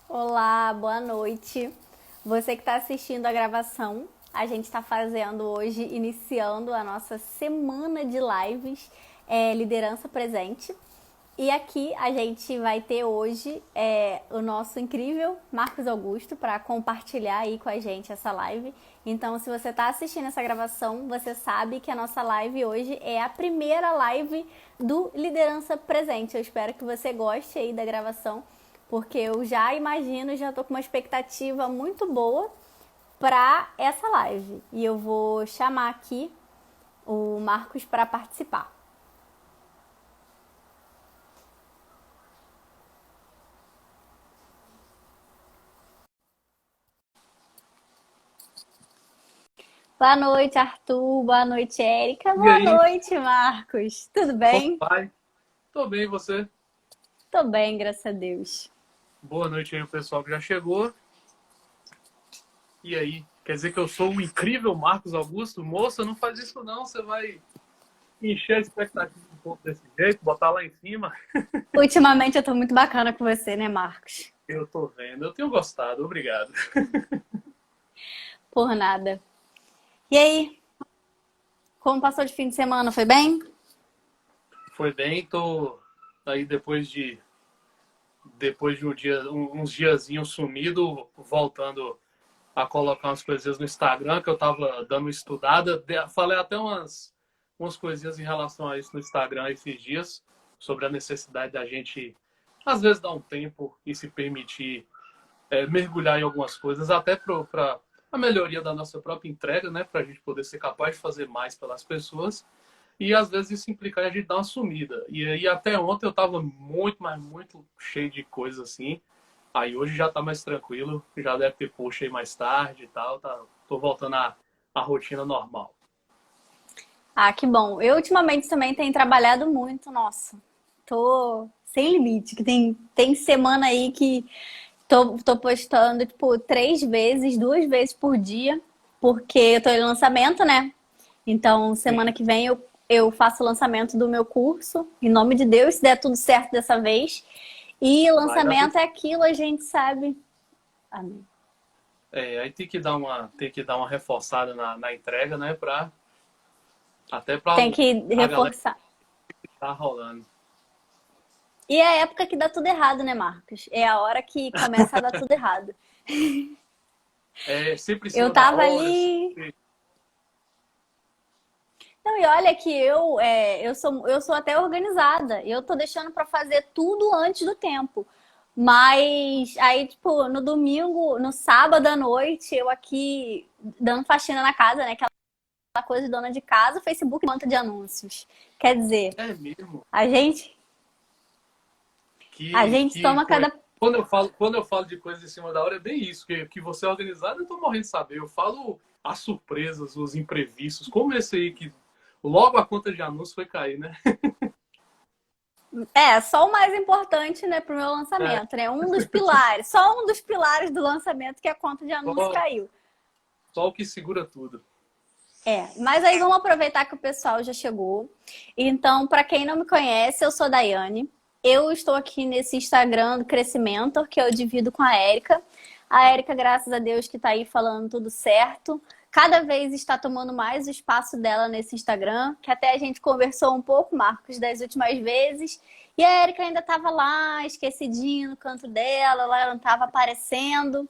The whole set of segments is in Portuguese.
Olá, boa noite. Você que está assistindo a gravação, a gente está fazendo hoje, iniciando a nossa semana de lives Liderança Presente. E aqui a gente vai ter hoje o nosso incrível Marcos Augusto para compartilhar aí com a gente essa live. Então, se você está assistindo essa gravação, você sabe que a nossa live hoje é a primeira live do Liderança Presente. Eu espero que você goste aí da gravação, porque eu já imagino, já estou com uma expectativa muito boa para essa live. E eu vou chamar aqui o Marcos para participar. Boa noite, Arthur. Boa noite, Érica. E Boa aí, noite, Marcos. Tudo como bem? vai? Tô bem, e você? Tô bem, graças a Deus. Boa noite aí, o pessoal que já chegou. E aí, quer dizer que eu sou o incrível Marcos Augusto? Moça, não faz isso não, você vai encher a expectativa um pouco desse jeito, botar lá em cima. Ultimamente eu tô muito bacana com você, né, Marcos? Eu tô vendo, eu tenho gostado, obrigado. Por nada. E aí, como passou de fim de semana? Foi bem? Foi bem, tô aí depois de uns diazinhos sumido, voltando a colocar umas coisinhas no Instagram, que eu tava dando uma estudada. Falei até umas coisinhas em relação a isso no Instagram esses dias, sobre a necessidade da gente, às vezes, dar um tempo e se permitir mergulhar em algumas coisas, até para a melhoria da nossa própria entrega, né? Para a gente poder ser capaz de fazer mais pelas pessoas. E às vezes isso implica a gente dar uma sumida. E aí até ontem eu estava muito, mas muito cheio de coisa assim. Aí hoje já tá mais tranquilo, já deve ter post aí mais tarde e tal, tô voltando à rotina normal. Ah, que bom. Eu ultimamente também tenho trabalhado muito, nossa. Tô sem limite, que tem semana aí que tô postando, tipo, 3 vezes, 2 vezes por dia, porque eu tô em lançamento, né? Então, semana Sim, que vem eu faço o lançamento do meu curso, em nome de Deus, se der tudo certo dessa vez. E vai dar tudo lançamento é certo. aquilo, a gente sabe. Amém. Aí tem que dar uma reforçada na entrega, né, até para Tem que a galera reforçar. que tá rolando. E é a época que dá tudo errado, né, Marcos? É a hora que começa a dar tudo errado. Sempre em Eu cima da tava hora, ali. Não, e olha que eu sou até organizada. Eu tô deixando pra fazer tudo antes do tempo. Mas aí, tipo, no domingo, no sábado à noite, eu aqui dando faxina na casa, né? Aquela coisa de dona de casa, o Facebook manta de anúncios. Quer dizer, é mesmo a gente, a gente que toma coisa. cada. Quando eu falo de coisas em cima da hora, é bem isso, que você é organizado, eu tô morrendo de saber. Eu falo as surpresas, os imprevistos, como esse aí que logo a conta de anúncio foi cair, né? É, só o mais importante, né, pro meu É, lançamento, né? Um dos pilares, só um dos pilares do lançamento que é a conta de anúncio só, caiu. só o que segura tudo. Mas aí vamos aproveitar que o pessoal já chegou. Então, para quem não me conhece, eu sou Daiane. Eu estou aqui nesse Instagram do Crescimento, que eu divido com a Érica. A Érica, graças a Deus, que está aí falando tudo certo. Cada vez está tomando mais o espaço dela nesse Instagram, que até a gente conversou um pouco, Marcos, das últimas vezes. E a Érica ainda estava lá, esquecidinha no canto dela, ela não estava aparecendo.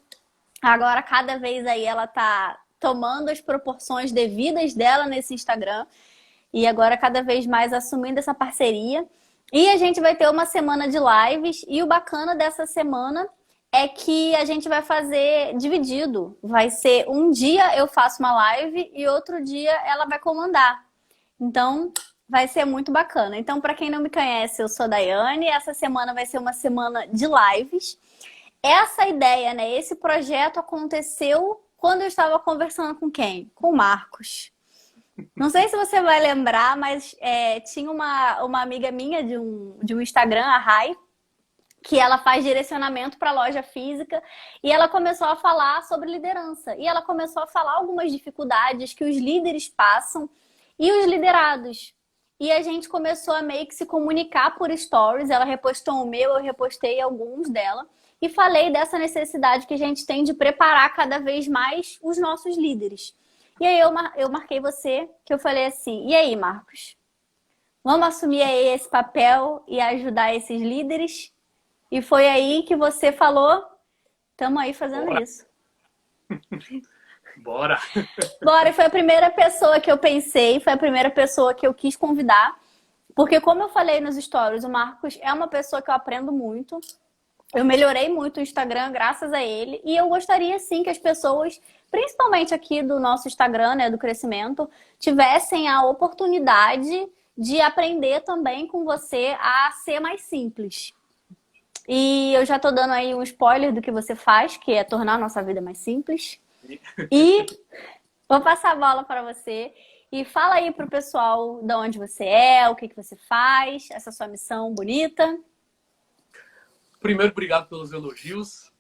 Agora, cada vez aí ela tá tomando as proporções devidas dela nesse Instagram e agora cada vez mais assumindo essa parceria. E a gente vai ter uma semana de lives e o bacana dessa semana é que a gente vai fazer dividido. Vai ser um dia eu faço uma live e outro dia ela vai comandar. Então, vai ser muito bacana. Então, para quem não me conhece, eu sou a Daiane. Essa semana vai ser uma semana de lives. Essa ideia, né? Esse projeto aconteceu quando eu estava conversando com quem? Com o Marcos. Não sei se você vai lembrar, mas tinha uma amiga minha de um Instagram, a Rai, que ela faz direcionamento para loja física e ela começou a falar sobre liderança. E ela começou a falar algumas dificuldades que os líderes passam e os liderados. E a gente começou a meio que se comunicar por stories. Ela repostou o meu, eu repostei alguns dela. E falei dessa necessidade que a gente tem de preparar cada vez mais os nossos líderes. E aí eu marquei você, que eu falei assim, e aí, Marcos? Vamos assumir aí esse papel e ajudar esses líderes? E foi aí que você falou, estamos aí fazendo Bora, isso. bora. Bora, e foi a primeira pessoa que eu pensei, foi a primeira pessoa que eu quis convidar. Porque como eu falei nos stories, o Marcos é uma pessoa que eu aprendo muito. Eu melhorei muito o Instagram graças a ele. E eu gostaria, sim, que as pessoas, principalmente aqui do nosso Instagram, né, do crescimento, tivessem a oportunidade de aprender também com você a ser mais simples. E eu já tô dando aí um spoiler do que você faz, que é tornar a nossa vida mais simples. E vou passar a bola para você. E fala aí pro pessoal de onde você é, o que que você faz, essa sua missão bonita. Primeiro, obrigado pelos elogios.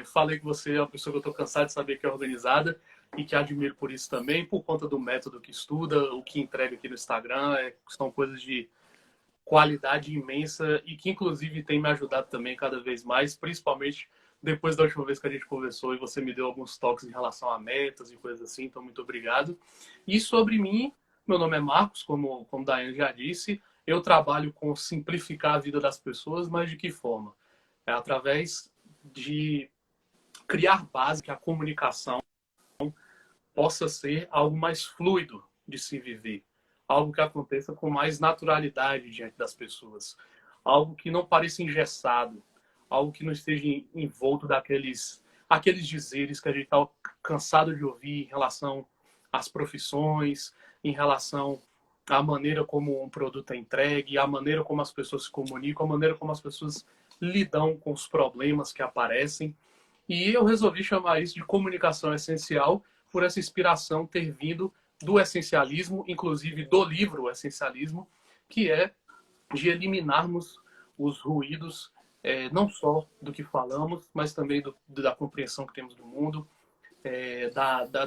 Falei que você é uma pessoa que eu estou cansado de saber que é organizada e que admiro por isso também, por conta do método que estuda, o que entrega aqui no Instagram. São coisas de qualidade imensa e que, inclusive, tem me ajudado também cada vez mais, principalmente depois da última vez que a gente conversou e você me deu alguns toques em relação a metas e coisas assim. Então, muito obrigado. E sobre mim, meu nome é Marcos, como Daiane já disse. Eu trabalho com simplificar a vida das pessoas, mas de que forma? Através de criar base que a comunicação possa ser algo mais fluido de se viver, algo que aconteça com mais naturalidade diante das pessoas, algo que não pareça engessado, algo que não esteja envolto aqueles dizeres que a gente está cansado de ouvir em relação às profissões, em relação à maneira como um produto é entregue, à maneira como as pessoas se comunicam, à maneira como as pessoas lidam com os problemas que aparecem. E eu resolvi chamar isso de comunicação essencial por essa inspiração ter vindo do essencialismo, inclusive do livro Essencialismo, que é de eliminarmos os ruídos, não só do que falamos, mas também da compreensão que temos do mundo,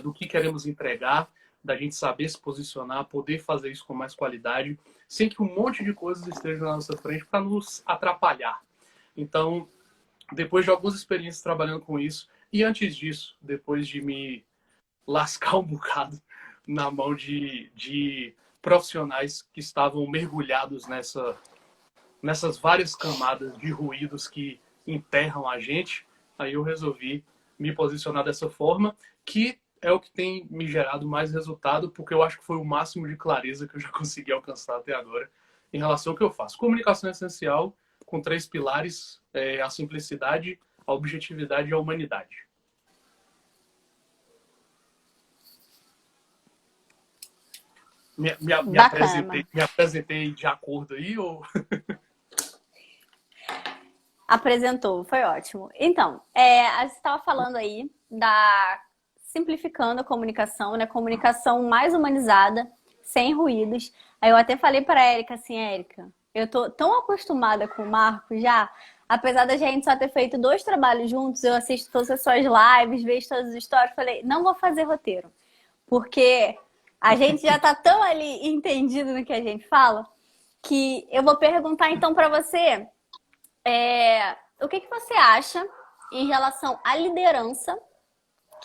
do que queremos entregar, da gente saber se posicionar, poder fazer isso com mais qualidade, sem que um monte de coisas estejam na nossa frente para nos atrapalhar. Então, depois de algumas experiências trabalhando com isso, e antes disso, depois de me lascar um bocado na mão de profissionais que estavam mergulhados nessas várias camadas de ruídos que enterram a gente, aí eu resolvi me posicionar dessa forma, que é o que tem me gerado mais resultado, porque eu acho que foi o máximo de clareza que eu já consegui alcançar até agora em relação ao que eu faço. Comunicação é essencial, com 3 pilares, a simplicidade, a objetividade e a humanidade. Me apresentei de acordo aí? Ou... Apresentou, foi ótimo. Então, você estava falando aí da simplificando a comunicação, né? Comunicação mais humanizada, sem ruídos. Aí eu até falei para a Érica assim, Érica, eu tô tão acostumada com o Marco já, apesar da gente só ter feito 2 trabalhos juntos, eu assisto todas as suas lives, vejo todas as histórias, falei, não vou fazer roteiro, porque a gente já tá tão ali entendido no que a gente fala, que eu vou perguntar então para você, o que você acha em relação à liderança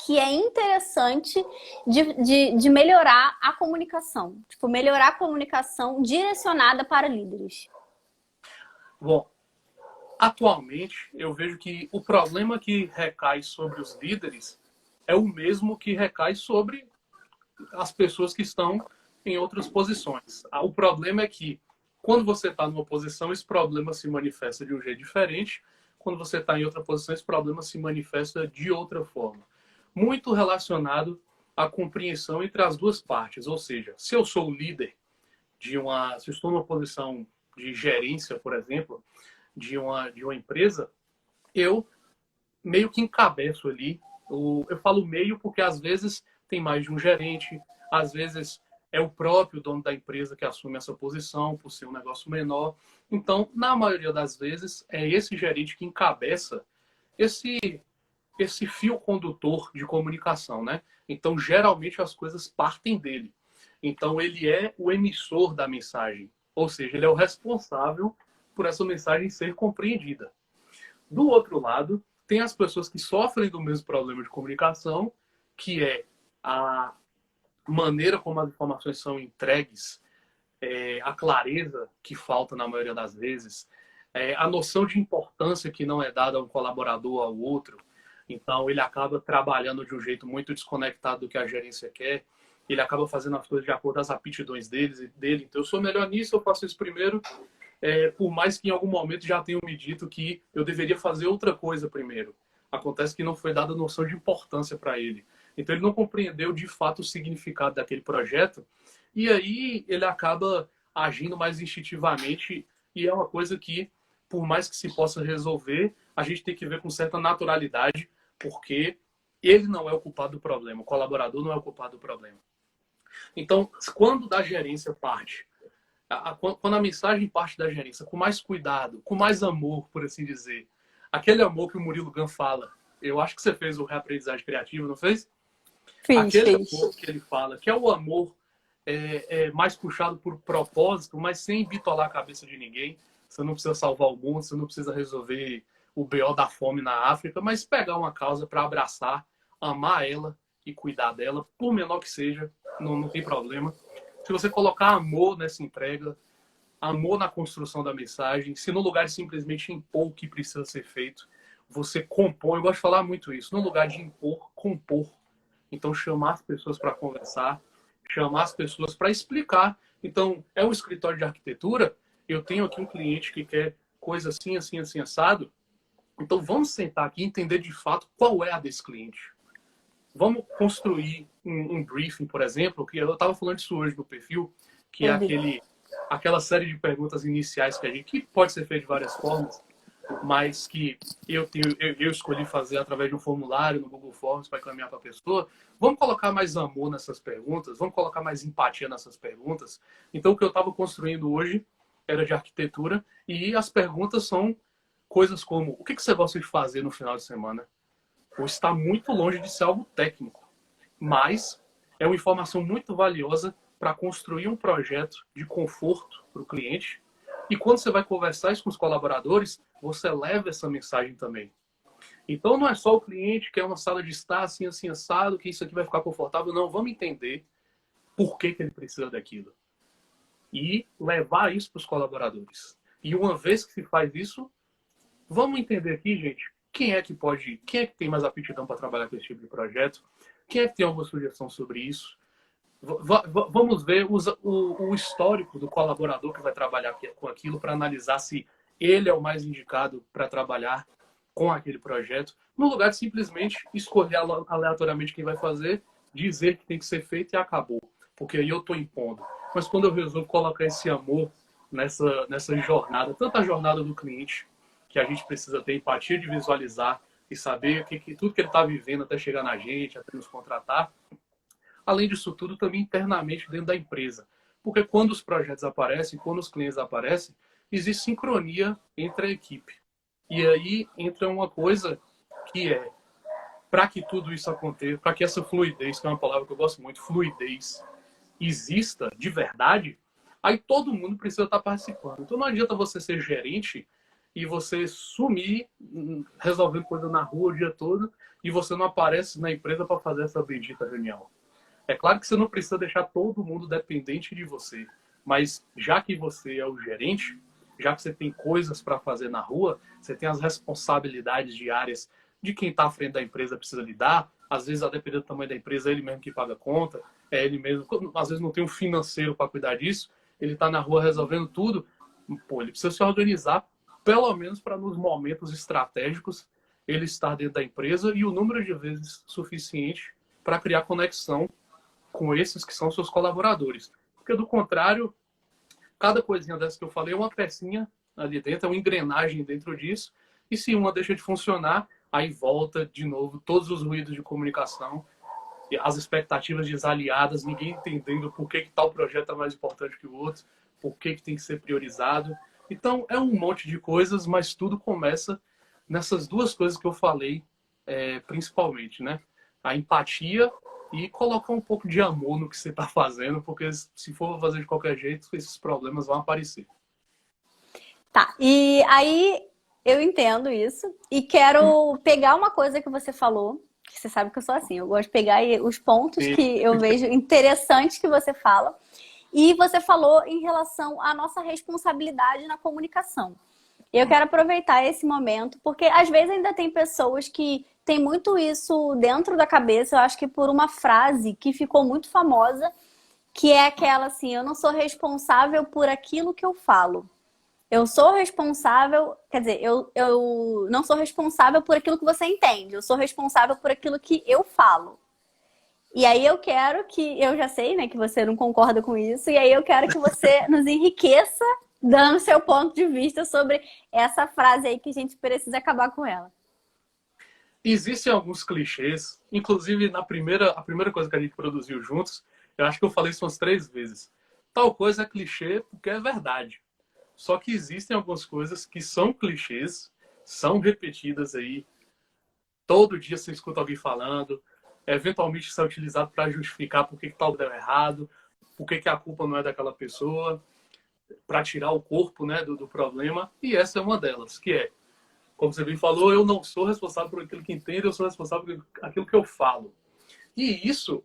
que é interessante de melhorar a comunicação. Tipo, melhorar a comunicação direcionada para líderes. Bom, atualmente eu vejo que o problema que recai sobre os líderes é o mesmo que recai sobre as pessoas que estão em outras posições. O problema é que quando você está numa posição, esse problema se manifesta de um jeito diferente. Quando você está em outra posição, esse problema se manifesta de outra forma. Muito relacionado à compreensão entre as duas partes. Ou seja, se eu sou o líder se eu estou numa posição de gerência, por exemplo, de uma empresa, eu meio que encabeço ali. Eu falo meio porque às vezes tem mais de um gerente, às vezes é o próprio dono da empresa que assume essa posição por ser um negócio menor. Então, na maioria das vezes, é esse gerente que encabeça esse fio condutor de comunicação, né? Então, geralmente as coisas partem dele. Então, ele é o emissor da mensagem. Ou seja, ele é o responsável por essa mensagem ser compreendida. Do outro lado, tem as pessoas que sofrem do mesmo problema de comunicação, que é a maneira como as informações são entregues, a clareza que falta na maioria das vezes, a noção de importância que não é dada a um colaborador ao outro. Então, ele acaba trabalhando de um jeito muito desconectado do que a gerência quer. Ele acaba fazendo as coisas de acordo com as aptidões dele. Então, eu sou melhor nisso, eu faço isso primeiro. Por mais que em algum momento já tenham me dito que eu deveria fazer outra coisa primeiro. Acontece que não foi dada noção de importância para ele. Então, ele não compreendeu de fato o significado daquele projeto. E aí, ele acaba agindo mais instintivamente. E é uma coisa que, por mais que se possa resolver, a gente tem que ver com certa naturalidade, porque ele não é o culpado do problema, o colaborador não é o culpado do problema. Então, quando da gerência parte, quando a mensagem parte da gerência com mais cuidado, com mais amor, por assim dizer, aquele amor que o Murilo Gun fala, eu acho que você fez o Reaprendizagem Criativa, não fez? Aquele amor que ele fala, que é o amor mais puxado por propósito, mas sem bitolar a cabeça de ninguém. Você não precisa salvar o mundo, você não precisa resolver o BO da fome na África, mas pegar uma causa para abraçar, amar ela e cuidar dela, por menor que seja, não tem problema. Se você colocar amor nessa entrega, amor na construção da mensagem, se no lugar de simplesmente impor o que precisa ser feito, você compõe, eu gosto de falar muito isso, no lugar de impor, compor. Então, chamar as pessoas para conversar, chamar as pessoas para explicar. Então, é um escritório de arquitetura, eu tenho aqui um cliente que quer coisa assim, assim, assim, assado. Então, vamos sentar aqui e entender de fato qual é a desse cliente. Vamos construir um briefing, por exemplo, que eu estava falando disso hoje no perfil, que é aquela série de perguntas iniciais que pode ser feita de várias formas, mas que eu escolhi fazer através de um formulário no Google Forms para encaminhar para a pessoa. Vamos colocar mais amor nessas perguntas, vamos colocar mais empatia nessas perguntas. Então, o que eu estava construindo hoje era de arquitetura e as perguntas são coisas como: o que você gosta de fazer no final de semana? Ou está muito longe de ser algo técnico, mas é uma informação muito valiosa para construir um projeto de conforto para o cliente. E quando você vai conversar isso com os colaboradores, você leva essa mensagem também. Então, não é só o cliente que é uma sala de estar assim, assim, assado, que isso aqui vai ficar confortável. Não, vamos entender por que ele precisa daquilo. E levar isso para os colaboradores. E uma vez que se faz isso, vamos entender aqui, gente, quem é que tem mais aptidão para trabalhar com esse tipo de projeto? Quem é que tem alguma sugestão sobre isso? Vamos ver o histórico do colaborador que vai trabalhar com aquilo para analisar se ele é o mais indicado para trabalhar com aquele projeto, no lugar de simplesmente escolher aleatoriamente quem vai fazer, dizer que tem que ser feito e acabou. Porque aí eu estou impondo. Mas quando eu resolvo colocar esse amor nessa jornada, tanto a jornada do cliente, que a gente precisa ter empatia de visualizar e saber tudo que ele está vivendo até chegar na gente, até nos contratar. Além disso tudo, também internamente dentro da empresa. Porque quando os projetos aparecem, quando os clientes aparecem, existe sincronia entre a equipe. E aí entra uma coisa que é, para que tudo isso aconteça, para que essa fluidez, que é uma palavra que eu gosto muito, fluidez, exista de verdade, aí todo mundo precisa estar participando. Então não adianta você ser gerente e você sumir resolvendo coisa na rua o dia todo e você não aparece na empresa para fazer essa bendita reunião. É claro que você não precisa deixar todo mundo dependente de você, mas já que você é o gerente, já que você tem coisas para fazer na rua, você tem as responsabilidades diárias de quem está à frente da empresa precisa lidar. Às vezes, a depender do tamanho da empresa, é ele mesmo que paga a conta, é ele mesmo. Às vezes não tem um financeiro para cuidar disso, ele está na rua resolvendo tudo. Pô, ele precisa se organizar, pelo menos para nos momentos estratégicos, ele estar dentro da empresa e o número de vezes suficiente para criar conexão com esses que são seus colaboradores. Porque, do contrário, cada coisinha dessa que eu falei é uma pecinha ali dentro, é uma engrenagem dentro disso, e se uma deixa de funcionar, aí volta de novo todos os ruídos de comunicação, as expectativas desaliadas, ninguém entendendo por que tal projeto é mais importante que o outro, por que tem que ser priorizado. Então, é um monte de coisas, mas tudo começa nessas duas coisas que eu falei, principalmente, né? A empatia e colocar um pouco de amor no que você está fazendo, porque se for fazer de qualquer jeito, esses problemas vão aparecer. Tá, e aí eu entendo isso e quero pegar uma coisa que você falou, que você sabe que eu sou assim, eu gosto de pegar os pontos Sim. que eu vejo interessantes que você fala. E você falou em relação à nossa responsabilidade na comunicação. Eu quero aproveitar esse momento, porque às vezes ainda tem pessoas que têm muito isso dentro da cabeça, eu acho que por uma frase que ficou muito famosa, que é aquela assim, eu não sou responsável por aquilo que eu falo. Eu sou responsável, quer dizer, eu não sou responsável por aquilo que você entende, eu sou responsável por aquilo que eu falo. E aí eu quero que, eu já sei, né, que você não concorda com isso, e aí eu quero que você nos enriqueça dando seu ponto de vista sobre essa frase aí que a gente precisa acabar com ela. Existem alguns clichês, inclusive a primeira coisa que a gente produziu juntos, eu acho que eu falei isso umas 3 vezes. Tal coisa é clichê porque é verdade. Só que existem algumas coisas que são clichês, são repetidas aí. Todo dia você escuta alguém falando, eventualmente isso é utilizado para justificar por que tal deu errado, por que a culpa não é daquela pessoa, para tirar o corpo, né, do problema. E essa é uma delas, que é, como você bem falou, eu não sou responsável por aquilo que entendo, eu sou responsável por aquilo que eu falo. E isso,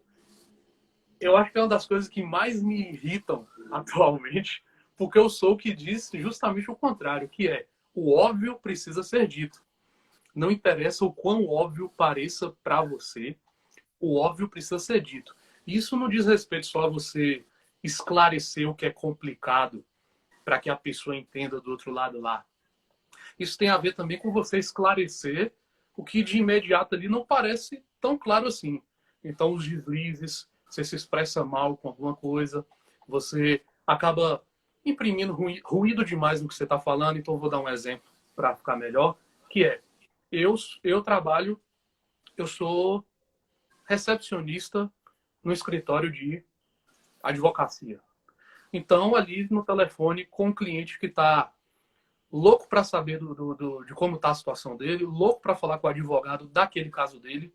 eu acho que é uma das coisas que mais me irritam atualmente, porque eu sou o que diz justamente o contrário, que é o óbvio precisa ser dito. Não interessa o quão óbvio pareça para você, o óbvio precisa ser dito. Isso não diz respeito só a você esclarecer o que é complicado para que a pessoa entenda do outro lado lá. Isso tem a ver também com você esclarecer o que de imediato ali não parece tão claro assim. Então, os deslizes, você se expressa mal com alguma coisa, você acaba imprimindo ruído demais no que você está falando. Então, vou dar um exemplo para ficar melhor, que é, eu trabalho, eu sou recepcionista no escritório de advocacia. Então, ali no telefone, com um cliente que está louco para saber de como está a situação dele, louco para falar com o advogado daquele caso dele,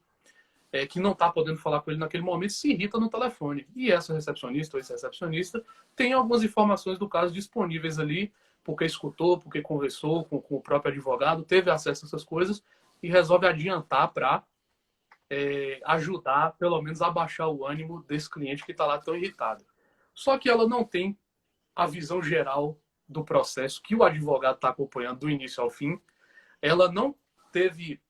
que não está podendo falar com ele naquele momento, se irrita no telefone. E essa recepcionista ou esse recepcionista tem algumas informações do caso disponíveis ali, porque escutou, porque conversou com o próprio advogado, teve acesso a essas coisas e resolve adiantar para ajudar, pelo menos, a baixar o ânimo desse cliente que está lá tão irritado. Só que ela não tem a visão geral do processo que o advogado está acompanhando do início ao fim. Ela não teve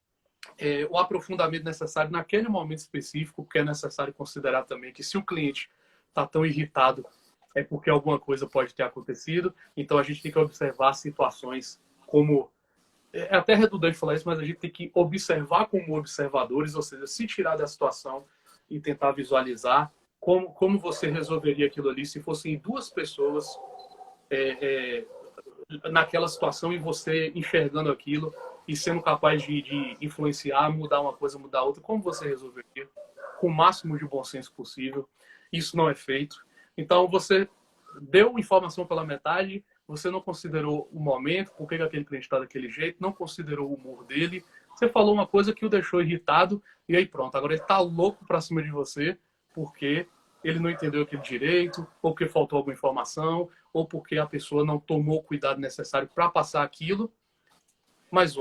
o aprofundamento necessário naquele momento específico, porque é necessário considerar também que se o cliente está tão irritado, é porque alguma coisa pode ter acontecido. Então a gente tem que observar situações como... É até redundante falar isso, mas a gente tem que observar como observadores, ou seja, se tirar da situação e tentar visualizar como você resolveria aquilo ali se fossem duas pessoas naquela situação e você enxergando aquilo e sendo capaz de influenciar, mudar uma coisa, mudar outra, como você resolveria com o máximo de bom senso possível. Isso não é feito. Então, você deu informação pela metade, você não considerou o momento, por que aquele cliente está daquele jeito, não considerou o humor dele, você falou uma coisa que o deixou irritado e aí pronto, agora ele está louco para cima de você porque ele não entendeu aquele direito, ou porque faltou alguma informação, ou porque a pessoa não tomou o cuidado necessário para passar aquilo. Mas,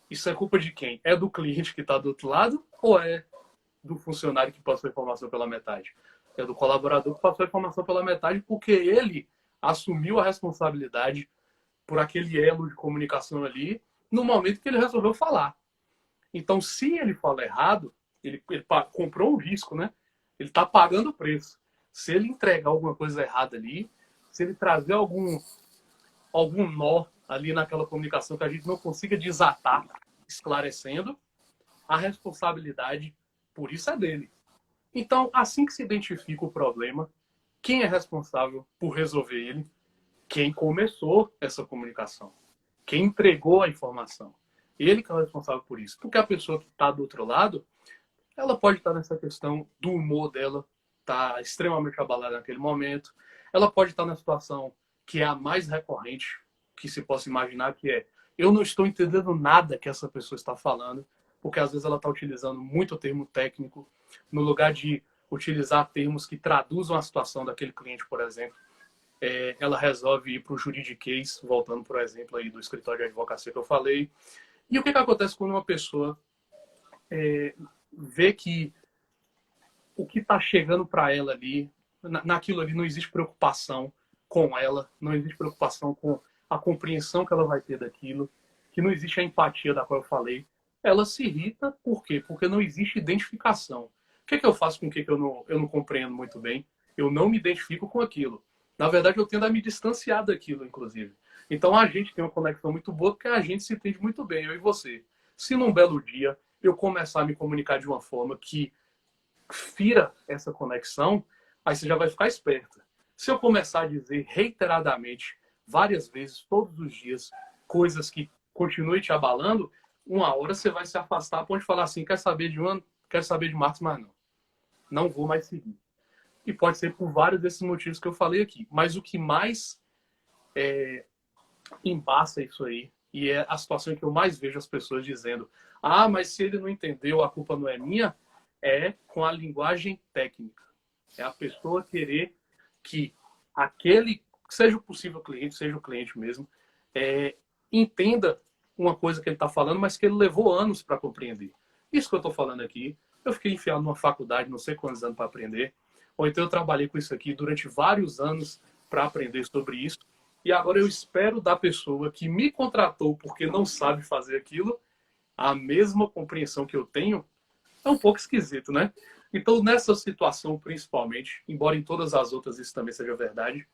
isso é culpa de quem? É do cliente que está do outro lado ou é do funcionário que passou a informação pela metade? É do colaborador que passou a informação pela metade porque ele assumiu a responsabilidade por aquele elo de comunicação ali no momento que ele resolveu falar. Então, se ele fala errado, ele comprou um risco, né? Ele está pagando o preço. Se ele entregar alguma coisa errada ali, se ele trazer algum nó ali naquela comunicação que a gente não consiga desatar, esclarecendo, a responsabilidade por isso é dele. Então, assim que se identifica o problema, quem é responsável por resolver ele? Quem começou essa comunicação. Quem entregou a informação. Ele que é o responsável por isso. Porque a pessoa que está do outro lado, ela pode estar nessa questão do humor dela, está extremamente abalada naquele momento. Ela pode estar na situação que é a mais recorrente que se possa imaginar, que é eu não estou entendendo nada que essa pessoa está falando, porque às vezes ela está utilizando muito termo técnico, no lugar de utilizar termos que traduzam a situação daquele cliente, por exemplo, ela resolve ir para o juridiquês, voltando, por exemplo, aí do escritório de advocacia que eu falei. E o que acontece quando uma pessoa vê que o que está chegando para ela ali, naquilo ali não existe preocupação com ela, não existe preocupação com a compreensão que ela vai ter daquilo, que não existe a empatia da qual eu falei. Ela se irrita, por quê? Porque não existe identificação. O que eu faço com o que eu não compreendo muito bem? Eu não me identifico com aquilo. Na verdade, eu tendo a me distanciar daquilo, inclusive. Então, a gente tem uma conexão muito boa porque a gente se entende muito bem, eu e você. Se num belo dia eu começar a me comunicar de uma forma que fira essa conexão, aí você já vai ficar esperta. Se eu começar a dizer reiteradamente, várias vezes, todos os dias, coisas que continuem te abalando, uma hora você vai se afastar a ponto de falar assim, quer saber de Marcos, mas não. Não vou mais seguir. E pode ser por vários desses motivos que eu falei aqui. Mas o que mais embaça isso aí, e é a situação que eu mais vejo as pessoas dizendo, mas se ele não entendeu, a culpa não é minha, é com a linguagem técnica. É a pessoa querer que aquele, seja o possível cliente, seja o cliente mesmo, entenda uma coisa que ele está falando, mas que ele levou anos para compreender. Isso que eu estou falando aqui, eu fiquei enfiado numa faculdade, não sei quantos anos para aprender, ou então eu trabalhei com isso aqui durante vários anos para aprender sobre isso, e agora eu espero da pessoa que me contratou porque não sabe fazer aquilo, a mesma compreensão que eu tenho. É um pouco esquisito, né? Então, nessa situação, principalmente, embora em todas as outras isso também seja verdade,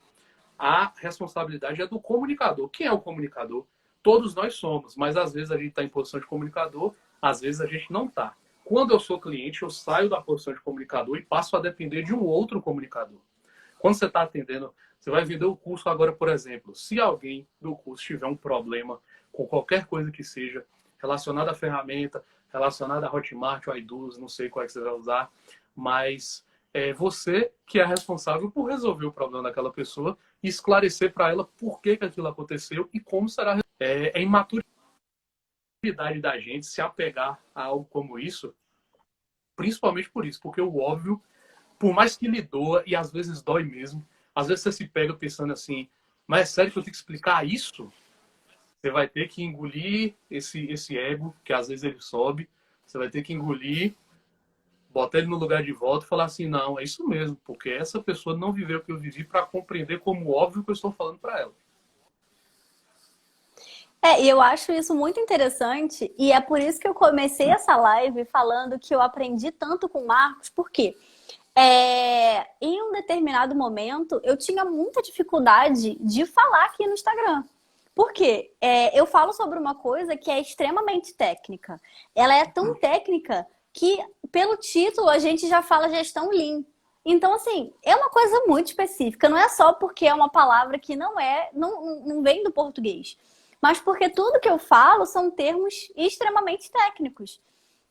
a responsabilidade é do comunicador. Quem é o comunicador? Todos nós somos, mas às vezes a gente está em posição de comunicador, às vezes a gente não está. Quando eu sou cliente, eu saio da posição de comunicador e passo a depender de um outro comunicador. Quando você está atendendo, você vai vender o curso agora, por exemplo. Se alguém do curso tiver um problema com qualquer coisa que seja relacionada à ferramenta, relacionada a Hotmart, ou iDoos, não sei qual é que você vai usar, mas é você que é responsável por resolver o problema daquela pessoa e esclarecer para ela por que aquilo aconteceu e como será. É imaturidade da gente se apegar a algo como isso, principalmente por isso, porque o óbvio, por mais que lhe doa, e às vezes dói mesmo, às vezes você se pega pensando assim, mas é sério que eu tenho que explicar isso? Você vai ter que engolir esse ego, que às vezes ele sobe. Você vai ter que engolir, botar ele no lugar de volta e falar assim, não, é isso mesmo, porque essa pessoa não viveu o que eu vivi para compreender como óbvio que eu estou falando para ela. E eu acho isso muito interessante e é por isso que eu comecei essa live falando que eu aprendi tanto com o Marcos, porque em um determinado momento eu tinha muita dificuldade de falar aqui no Instagram. Por quê? Eu falo sobre uma coisa que é extremamente técnica. Ela é tão técnica que, pelo título, a gente já fala gestão Lean. Então, assim, é uma coisa muito específica. Não é só porque é uma palavra que não vem do português. Mas porque tudo que eu falo são termos extremamente técnicos.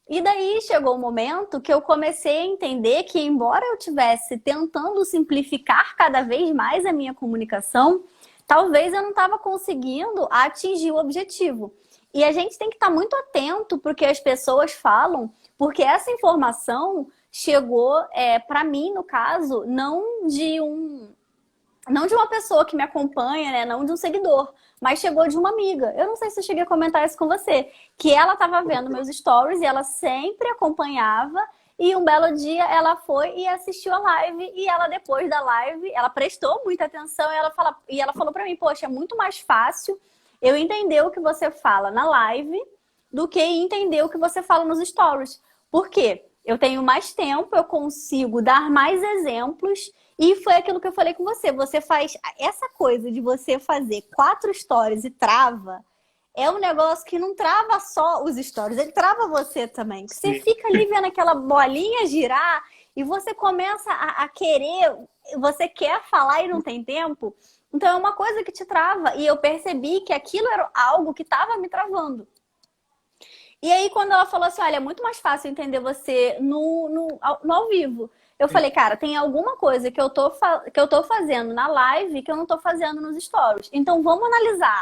E daí chegou o momento que eu comecei a entender que, embora eu estivesse tentando simplificar cada vez mais a minha comunicação, talvez eu não estava conseguindo atingir o objetivo. E a gente tem que estar muito atento para o que as pessoas falam, porque essa informação chegou, para mim, no caso, não de uma pessoa que me acompanha, né? Não de um seguidor, mas chegou de uma amiga. Eu não sei se eu cheguei a comentar isso com você, que ela estava vendo meus stories e ela sempre acompanhava. E um belo dia ela foi e assistiu a live e ela, depois da live, ela prestou muita atenção e ela falou pra mim, poxa, é muito mais fácil eu entender o que você fala na live do que entender o que você fala nos stories. Por quê? Eu tenho mais tempo, eu consigo dar mais exemplos e foi aquilo que eu falei com você. Você faz essa coisa de você fazer 4 stories e trava, é um negócio que não trava só os stories, ele trava você também. Você fica ali vendo aquela bolinha girar e você começa a querer, você quer falar e não tem tempo. Então é uma coisa que te trava. E eu percebi que aquilo era algo que estava me travando. E aí quando ela falou assim, olha, é muito mais fácil entender você no ao vivo. Eu falei, cara, tem alguma coisa que eu tô fazendo na live que eu não tô fazendo nos stories. Então vamos analisar.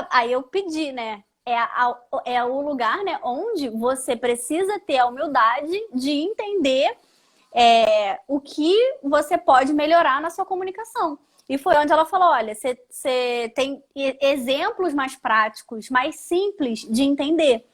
Aí eu pedi, né? é o lugar, né, onde você precisa ter a humildade de entender o que você pode melhorar na sua comunicação. E foi onde ela falou, olha, você tem exemplos mais práticos, mais simples de entender.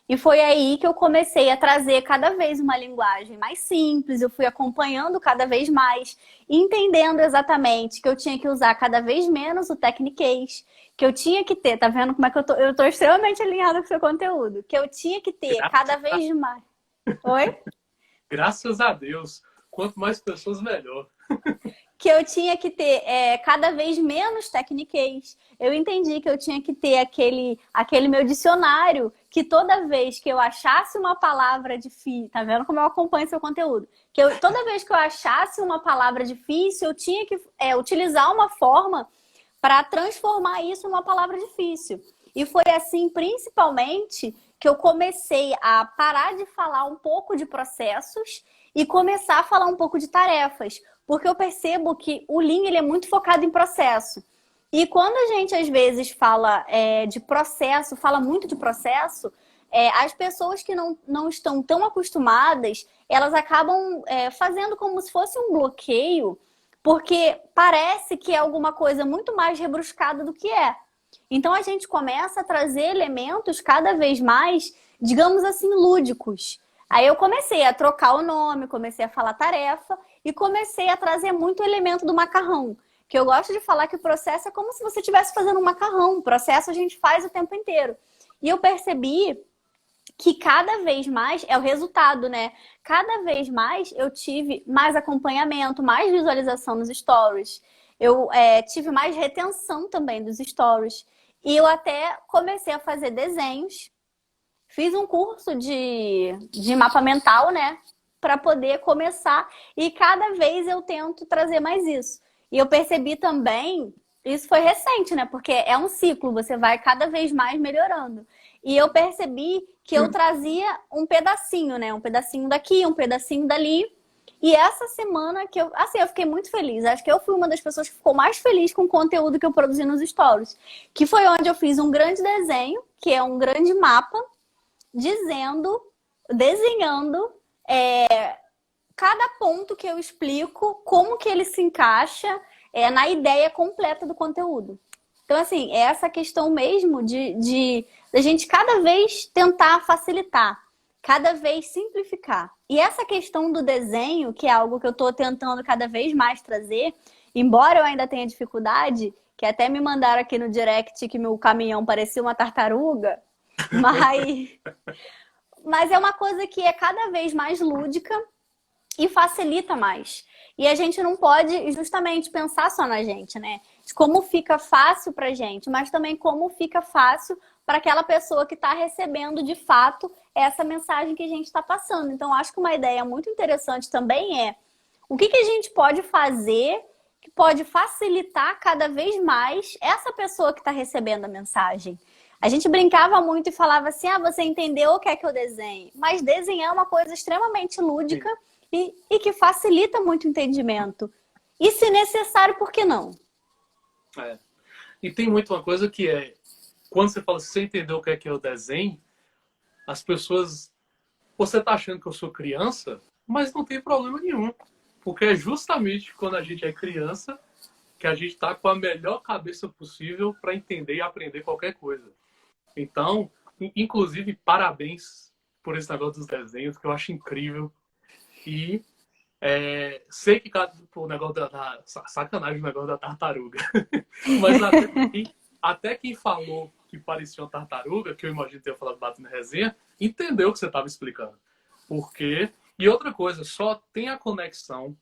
E foi aí que eu comecei a trazer cada vez uma linguagem mais simples, eu fui acompanhando cada vez mais, entendendo exatamente que eu tinha que usar cada vez menos o Techniquez, que eu tinha que ter, tá vendo como é que eu tô extremamente alinhada com o seu conteúdo, que eu tinha que ter cada vez mais. Oi? Graças a Deus. Quanto mais pessoas, melhor. Que eu tinha que ter cada vez menos Techniquez. Eu entendi que eu tinha que ter aquele meu dicionário, que toda vez que eu achasse uma palavra difícil, tá vendo como eu acompanho seu conteúdo? Toda vez que eu achasse uma palavra difícil, eu tinha que utilizar uma forma para transformar isso numa palavra difícil. E foi assim, principalmente, que eu comecei a parar de falar um pouco de processos e começar a falar um pouco de tarefas. Porque eu percebo que o Lean ele é muito focado em processo. E quando a gente, às vezes, fala de processo, fala muito de processo, as pessoas que não estão tão acostumadas, elas acabam fazendo como se fosse um bloqueio, porque parece que é alguma coisa muito mais rebruscada do que é. Então, a gente começa a trazer elementos cada vez mais, digamos assim, lúdicos. Aí eu comecei a trocar o nome, comecei a falar tarefa e comecei a trazer muito elemento do macarrão. Que eu gosto de falar que o processo é como se você estivesse fazendo um macarrão. O processo a gente faz o tempo inteiro. E eu percebi que cada vez mais, é o resultado, né? Cada vez mais eu tive mais acompanhamento, mais visualização nos stories. Eu tive mais retenção também dos stories. E eu até comecei a fazer desenhos. Fiz um curso de mapa mental, né? Para poder começar. E cada vez eu tento trazer mais isso. E eu percebi também, isso foi recente, né? Porque é um ciclo, você vai cada vez mais melhorando. E eu percebi que eu trazia um pedacinho, né? Um pedacinho daqui, um pedacinho dali. E essa semana que eu fiquei muito feliz. Acho que eu fui uma das pessoas que ficou mais feliz com o conteúdo que eu produzi nos stories. Que foi onde eu fiz um grande desenho, que é um grande mapa, desenhando cada ponto que eu explico, como que ele se encaixa na ideia completa do conteúdo. Então, assim, é essa questão mesmo de a gente cada vez tentar facilitar, cada vez simplificar. E essa questão do desenho, que é algo que eu estou tentando cada vez mais trazer, embora eu ainda tenha dificuldade, que até me mandaram aqui no direct que meu caminhão parecia uma tartaruga, mas é uma coisa que é cada vez mais lúdica e facilita mais. E a gente não pode justamente pensar só na gente, né? De como fica fácil pra gente, mas também como fica fácil para aquela pessoa que está recebendo de fato essa mensagem que a gente está passando. Então, acho que uma ideia muito interessante também é o que a gente pode fazer que pode facilitar cada vez mais essa pessoa que está recebendo a mensagem. A gente brincava muito e falava assim, você entendeu o que é que eu desenho? Mas desenhar é uma coisa extremamente lúdica e que facilita muito o entendimento. E se necessário, por que não? E tem muito uma coisa que quando você fala, você entendeu o que é que eu desenho, as pessoas, você tá achando que eu sou criança, mas não tem problema nenhum. Porque é justamente quando a gente é criança que a gente tá com a melhor cabeça possível para entender e aprender qualquer coisa. Então, inclusive, parabéns por esse negócio dos desenhos, que eu acho incrível. E sei que o negócio sacanagem o negócio da tartaruga. Mas até quem falou que parecia uma tartaruga, que eu imagino ter falado batendo resenha, entendeu o que você estava explicando. Porque... E outra coisa, só tem a conexão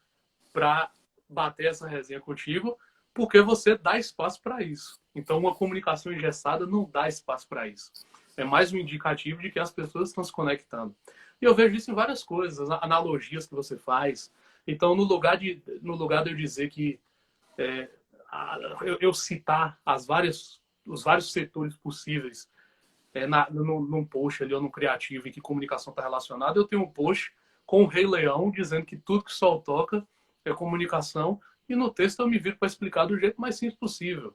para bater essa resenha contigo porque você dá espaço para isso. Então, uma comunicação engessada não dá espaço para isso. É mais um indicativo de que as pessoas estão se conectando. E eu vejo isso em várias coisas, analogias que você faz. Então, no lugar de eu dizer que eu citar os vários setores possíveis num post ali ou no criativo em que comunicação está relacionada, eu tenho um post com o Rei Leão dizendo que tudo que o sol toca é comunicação, e no texto eu me viro para explicar do jeito mais simples possível.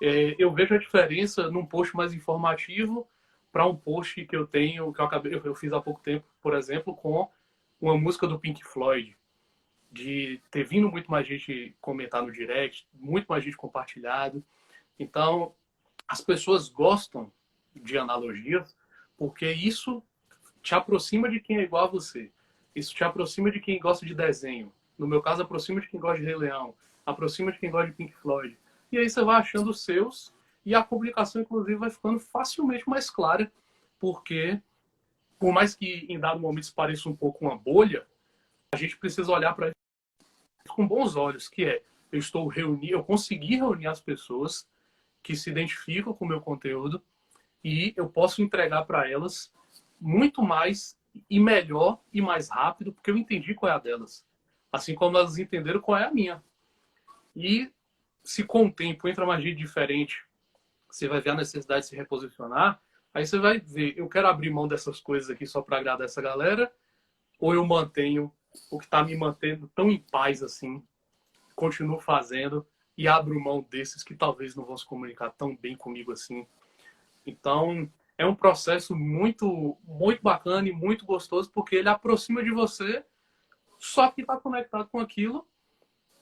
Eu vejo a diferença num post mais informativo para um post que eu tenho, que eu fiz há pouco tempo, por exemplo, com uma música do Pink Floyd, de ter vindo muito mais gente comentar no direct, muito mais gente compartilhado. Então, as pessoas gostam de analogias porque isso te aproxima de quem é igual a você. Isso te aproxima de quem gosta de desenho. No meu caso, aproxima de quem gosta de Rei Leão. Aproxima de quem gosta de Pink Floyd. E aí você vai achando os seus e a publicação, inclusive, vai ficando facilmente mais clara, porque, por mais que em dado momento isso pareça um pouco uma bolha, a gente precisa olhar para isso com bons olhos, que é, eu consegui reunir as pessoas que se identificam com o meu conteúdo e eu posso entregar para elas muito mais e melhor e mais rápido, porque eu entendi qual é a delas. Assim como elas entenderam qual é a minha. E se com o tempo entra mais gente diferente, você vai ver a necessidade de se reposicionar, aí você vai ver, eu quero abrir mão dessas coisas aqui só para agradar essa galera, ou eu mantenho o que está me mantendo tão em paz assim, continuo fazendo e abro mão desses que talvez não vão se comunicar tão bem comigo assim. Então, é um processo muito, muito bacana e muito gostoso, porque ele aproxima de você, só que está conectado com aquilo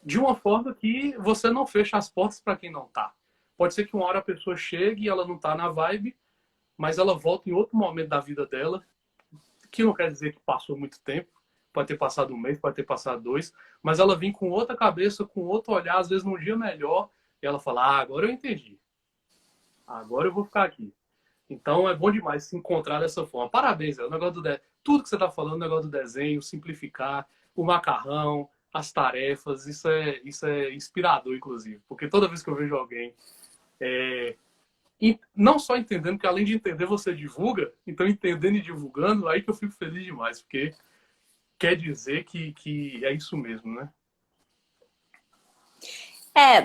de uma forma que você não fecha as portas para quem não está. Pode ser que uma hora a pessoa chegue e ela não está na vibe, mas ela volta em outro momento da vida dela, que não quer dizer que passou muito tempo, pode ter passado um mês, pode ter passado 2, mas ela vem com outra cabeça, com outro olhar, às vezes num dia melhor, e ela fala, agora eu entendi. Agora eu vou ficar aqui. Então é bom demais se encontrar dessa forma. Parabéns, o negócio tudo que você está falando, o negócio do desenho, simplificar, o macarrão, as tarefas, isso é inspirador, inclusive. Porque toda vez que eu vejo alguém, e não só entendendo, que além de entender, você divulga, então entendendo e divulgando, aí que eu fico feliz demais, porque quer dizer que é isso mesmo, né?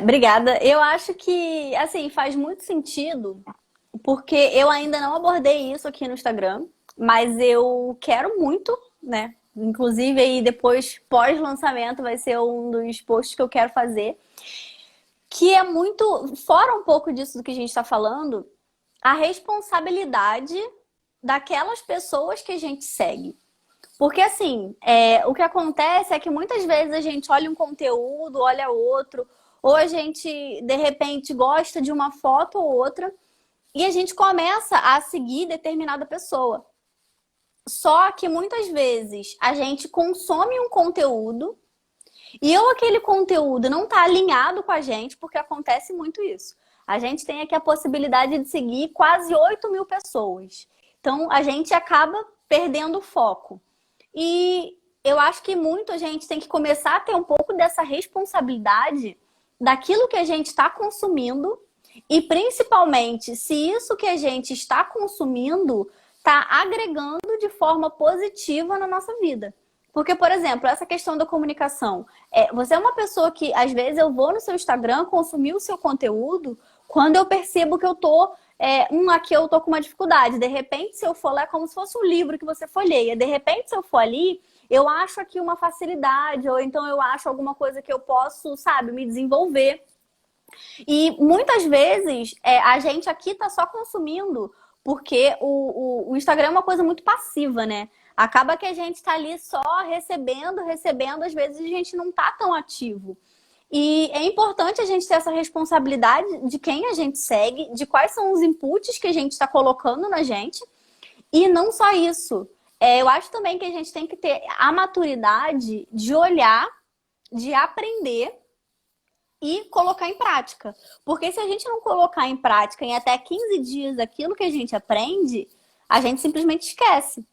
Obrigada. Eu acho que, assim, faz muito sentido, porque eu ainda não abordei isso aqui no Instagram, mas eu quero muito, né? Inclusive, aí depois, pós-lançamento, vai ser um dos posts que eu quero fazer, que é muito, fora um pouco disso do que a gente está falando, a responsabilidade daquelas pessoas que a gente segue. Porque, assim, o que acontece é que muitas vezes a gente olha um conteúdo, olha outro, ou a gente, de repente, gosta de uma foto ou outra, e a gente começa a seguir determinada pessoa. Só que muitas vezes a gente consome um conteúdo e ou aquele conteúdo não está alinhado com a gente, porque acontece muito isso. A gente tem aqui a possibilidade de seguir quase 8.000 pessoas. Então, a gente acaba perdendo o foco. E eu acho que muito a gente tem que começar a ter um pouco dessa responsabilidade daquilo que a gente está consumindo e, principalmente, se isso que a gente está consumindo está agregando de forma positiva na nossa vida. Porque, por exemplo, essa questão da comunicação. Você é uma pessoa que, às vezes, eu vou no seu Instagram consumir o seu conteúdo quando eu percebo que eu tô... aqui eu tô com uma dificuldade. De repente, se eu for lá, é como se fosse um livro que você folheia. De repente, se eu for ali, eu acho aqui uma facilidade. Ou então eu acho alguma coisa que eu posso, sabe, me desenvolver. E muitas vezes, a gente aqui tá só consumindo porque o Instagram é uma coisa muito passiva, né? Acaba que a gente está ali só recebendo, às vezes a gente não está tão ativo. E é importante a gente ter essa responsabilidade de quem a gente segue, de quais são os inputs que a gente está colocando na gente. E não só isso. Eu acho também que a gente tem que ter a maturidade de olhar, de aprender e colocar em prática. Porque se a gente não colocar em prática em até 15 dias aquilo que a gente aprende, a gente simplesmente esquece.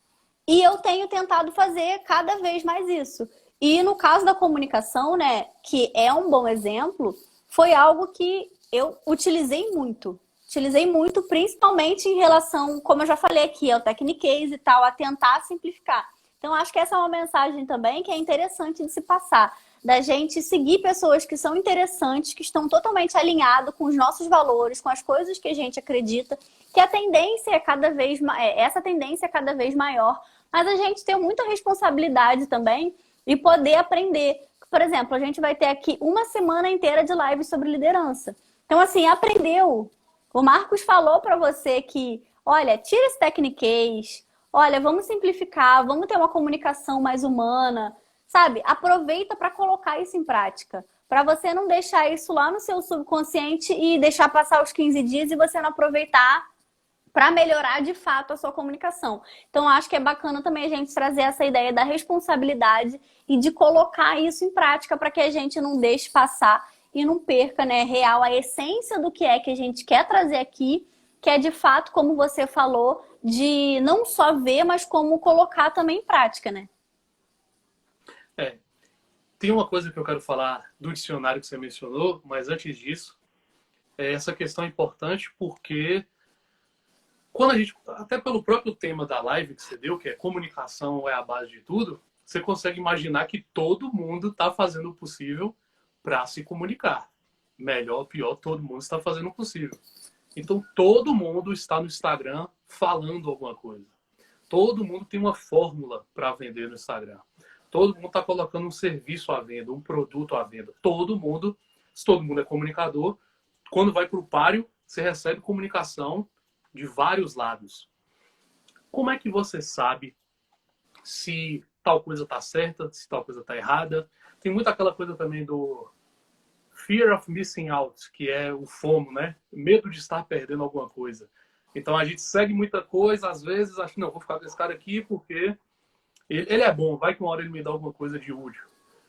E eu tenho tentado fazer cada vez mais isso. E no caso da comunicação, né, que é um bom exemplo, foi algo que eu utilizei muito. Utilizei muito, principalmente em relação, como eu já falei aqui, ao Techniquez e tal, a tentar simplificar. Então, acho que essa é uma mensagem também que é interessante de se passar. Da gente seguir pessoas que são interessantes, que estão totalmente alinhadas com os nossos valores, com as coisas que a gente acredita, que a tendência é cada vez essa tendência é cada vez maior, mas a gente tem muita responsabilidade também e poder aprender. Por exemplo, a gente vai ter aqui uma semana inteira de live sobre liderança. Então, assim, aprendeu. O Marcos falou para você que, olha, tira esse techniquez, olha, vamos simplificar, vamos ter uma comunicação mais humana, sabe? Aproveita para colocar isso em prática, para você não deixar isso lá no seu subconsciente e deixar passar os 15 dias e você não aproveitar para melhorar de fato a sua comunicação. Então, acho que é bacana também a gente trazer essa ideia da responsabilidade e de colocar isso em prática para que a gente não deixe passar e não perca, né, real a essência do que é que a gente quer trazer aqui, que é de fato, como você falou, de não só ver, mas como colocar também em prática, né? É, tem uma coisa que eu quero falar do dicionário que você mencionou, mas antes disso, essa questão é importante porque quando a gente, até pelo próprio tema da live que você deu, que é comunicação é a base de tudo, você consegue imaginar que todo mundo está fazendo o possível para se comunicar. Melhor ou pior, todo mundo está fazendo o possível. Então, todo mundo está no Instagram falando alguma coisa. Todo mundo tem uma fórmula para vender no Instagram. Todo mundo está colocando um serviço à venda, um produto à venda. Todo mundo, se todo mundo é comunicador, quando vai para o páreo, você recebe comunicação de vários lados. Como é que você sabe se tal coisa está certa, se tal coisa está errada? Tem muito aquela coisa também do fear of missing out, que é o FOMO, né? Medo de estar perdendo alguma coisa. Então a gente segue muita coisa, às vezes acha, não, vou ficar com esse cara aqui porque ele é bom, vai que uma hora ele me dá alguma coisa de útil.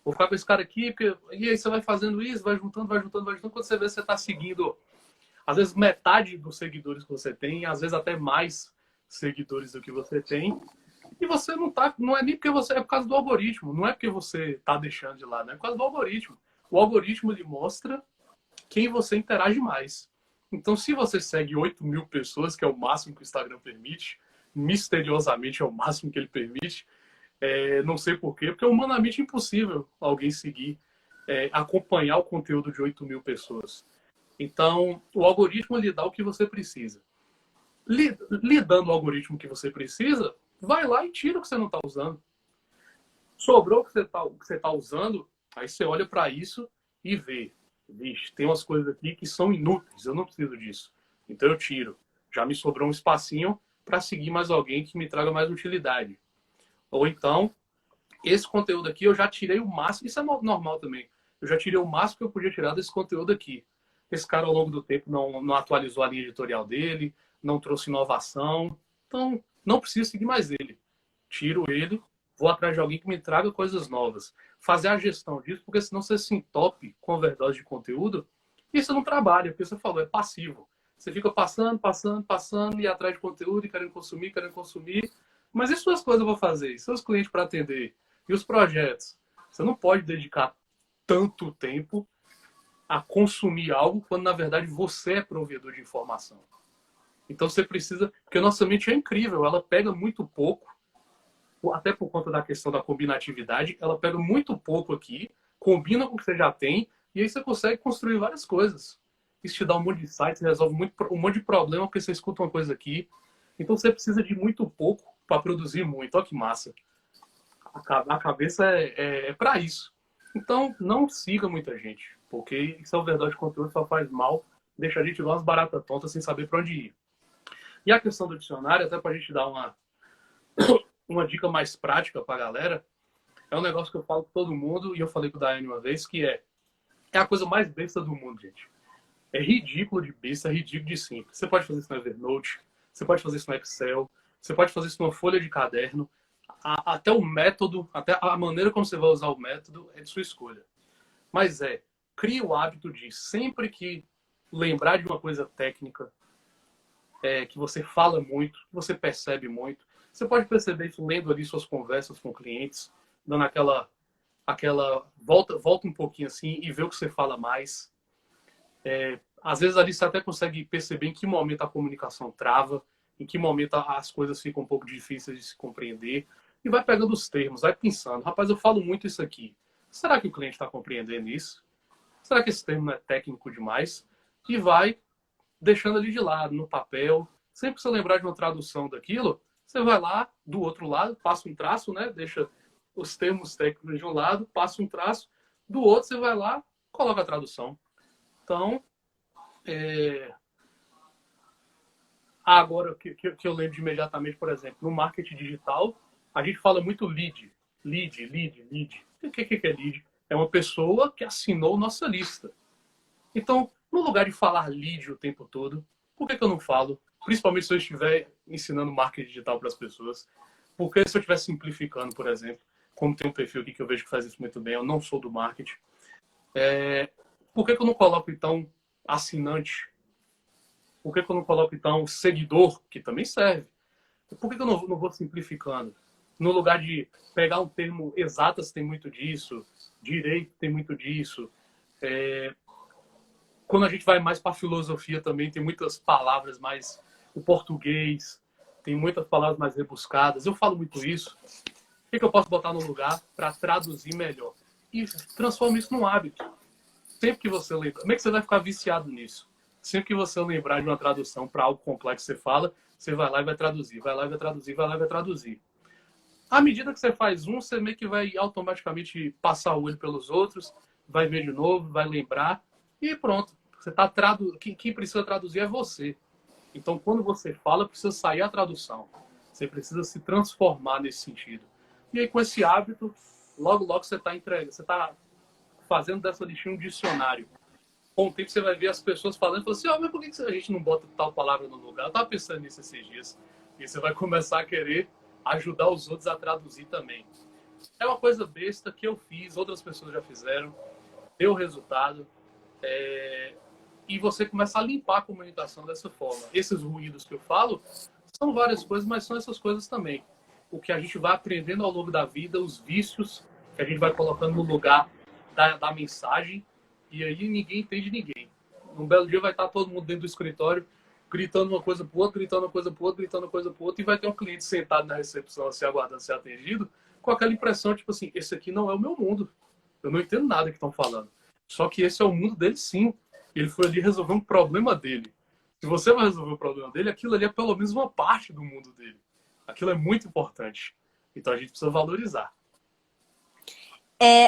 Vou ficar com esse cara aqui, porque... e aí você vai fazendo isso, vai juntando, vai juntando, vai juntando, quando você vê, você está seguindo, às vezes, metade dos seguidores que você tem, às vezes até mais seguidores do que você tem, e você não tá, não é nem porque você, é por causa do algoritmo, não é porque você está deixando de lado, é por causa do algoritmo. O algoritmo lhe mostra quem você interage mais. Então, se você segue 8.000 pessoas, que é o máximo que o Instagram permite, misteriosamente é o máximo que ele permite, não sei porquê, porque é humanamente impossível alguém seguir, acompanhar o conteúdo de 8.000 pessoas. Então, o algoritmo lhe dá o que você precisa. Lhe dando o algoritmo que você precisa, vai lá e tira o que você não está usando. Sobrou o que você está usando, aí você olha para isso e vê. Vixe, tem umas coisas aqui que são inúteis, eu não preciso disso. Então eu tiro. Já me sobrou um espacinho para seguir mais alguém que me traga mais utilidade. Ou então, esse conteúdo aqui eu já tirei o máximo, isso é normal também. Eu já tirei o máximo que eu podia tirar desse conteúdo aqui. Esse cara, ao longo do tempo, não atualizou a linha editorial dele, não trouxe inovação. Então, não preciso seguir mais ele. Tiro ele, vou atrás de alguém que me traga coisas novas. Fazer a gestão disso, porque senão você se entope com overdose de conteúdo e você não trabalha, porque você falou, é passivo. Você fica passando, passando, passando, e atrás de conteúdo e querendo consumir, querendo consumir. Mas e suas coisas eu vou fazer? E seus clientes para atender? E os projetos? Você não pode dedicar tanto tempo a consumir algo quando, na verdade, você é provedor de informação. Então você precisa... Porque a nossa mente é incrível, ela pega muito pouco, até por conta da questão da combinatividade, ela pega muito pouco aqui, combina com o que você já tem, e aí você consegue construir várias coisas. Isso te dá um monte de sites, resolve um monte de problema, porque você escuta uma coisa aqui. Então você precisa de muito pouco para produzir muito. Olha que massa. A cabeça é para isso. Então não siga muita gente, porque isso é overdose de conteúdo, só faz mal, deixa a gente igual umas baratas tontas sem saber para onde ir. E a questão do dicionário, até para a gente dar uma dica mais prática para a galera, é um negócio que eu falo com todo mundo, e eu falei com o Daiane uma vez, que é a coisa mais besta do mundo, gente. É ridículo de besta, é ridículo de simples. Você pode fazer isso no Evernote, você pode fazer isso no Excel, você pode fazer isso numa folha de caderno, até o método, até a maneira como você vai usar o método é de sua escolha. Mas crie o hábito de, sempre que lembrar de uma coisa técnica, que você fala muito, que você percebe muito, você pode perceber isso lendo ali suas conversas com clientes, dando aquela volta um pouquinho assim e ver o que você fala mais. Às vezes ali você até consegue perceber em que momento a comunicação trava, em que momento as coisas ficam um pouco difíceis de se compreender, e vai pegando os termos, vai pensando, rapaz, eu falo muito isso aqui. Será que o cliente está compreendendo isso? Será que esse termo não é técnico demais? E vai deixando ali de lado, no papel. Sempre que você lembrar de uma tradução daquilo, você vai lá, do outro lado, passa um traço, né? Deixa os termos técnicos de um lado, passa um traço. Do outro, você vai lá, coloca a tradução. Então, É... Agora, que eu lembro imediatamente, por exemplo, no marketing digital, a gente fala muito lead. Lead, lead, lead. O que é lead? É uma pessoa que assinou nossa lista. Então, no lugar de falar lead o tempo todo, por que eu não falo? Principalmente se eu estiver ensinando marketing digital para as pessoas. Porque se eu estiver simplificando, por exemplo, como tem um perfil aqui que eu vejo que faz isso muito bem, eu não sou do marketing. Por que eu não coloco, então, assinante? Por que eu não coloco, então, seguidor, que também serve? Por que eu não vou simplificando? No lugar de pegar um termo exatas, tem muito disso, direito tem muito disso. Quando a gente vai mais para a filosofia também, tem muitas palavras mais... O português tem muitas palavras mais rebuscadas. Eu falo muito isso. O que eu posso botar no lugar para traduzir melhor? E transforma isso num hábito. Sempre que você lembra... Como é que você vai ficar viciado nisso? Sempre que você lembrar de uma tradução para algo complexo que você fala, você vai lá e vai traduzir, vai lá e vai traduzir, vai lá e vai traduzir. À medida que você faz um, você meio que vai automaticamente passar o olho pelos outros, vai ver de novo, vai lembrar e pronto. Você tá quem precisa traduzir é você. Então, quando você fala, precisa sair a tradução. Você precisa se transformar nesse sentido. E aí, com esse hábito, logo, logo você está entregando, você está fazendo dessa listinha um dicionário. Com o tempo você vai ver as pessoas falando, assim, mas por que a gente não bota tal palavra no lugar? Eu estava pensando nisso esses dias. E você vai começar a querer ajudar os outros a traduzir também. É uma coisa besta que eu fiz, outras pessoas já fizeram, deu resultado. E você começa a limpar a comunicação dessa forma. Esses ruídos que eu falo são várias coisas, mas são essas coisas também. O que a gente vai aprendendo ao longo da vida, os vícios que a gente vai colocando no lugar da mensagem, e aí ninguém entende ninguém. Um belo dia vai estar todo mundo dentro do escritório, gritando uma coisa pro outro, gritando uma coisa pro outro, gritando uma coisa pro outro, e vai ter um cliente sentado na recepção, assim, aguardando ser atendido, com aquela impressão, tipo assim, esse aqui não é o meu mundo. Eu não entendo nada que estão falando. Só que esse é o mundo dele, sim. Ele foi ali resolver um problema dele. Se você vai resolver o problema dele, aquilo ali é pelo menos uma parte do mundo dele. Aquilo é muito importante. Então a gente precisa valorizar.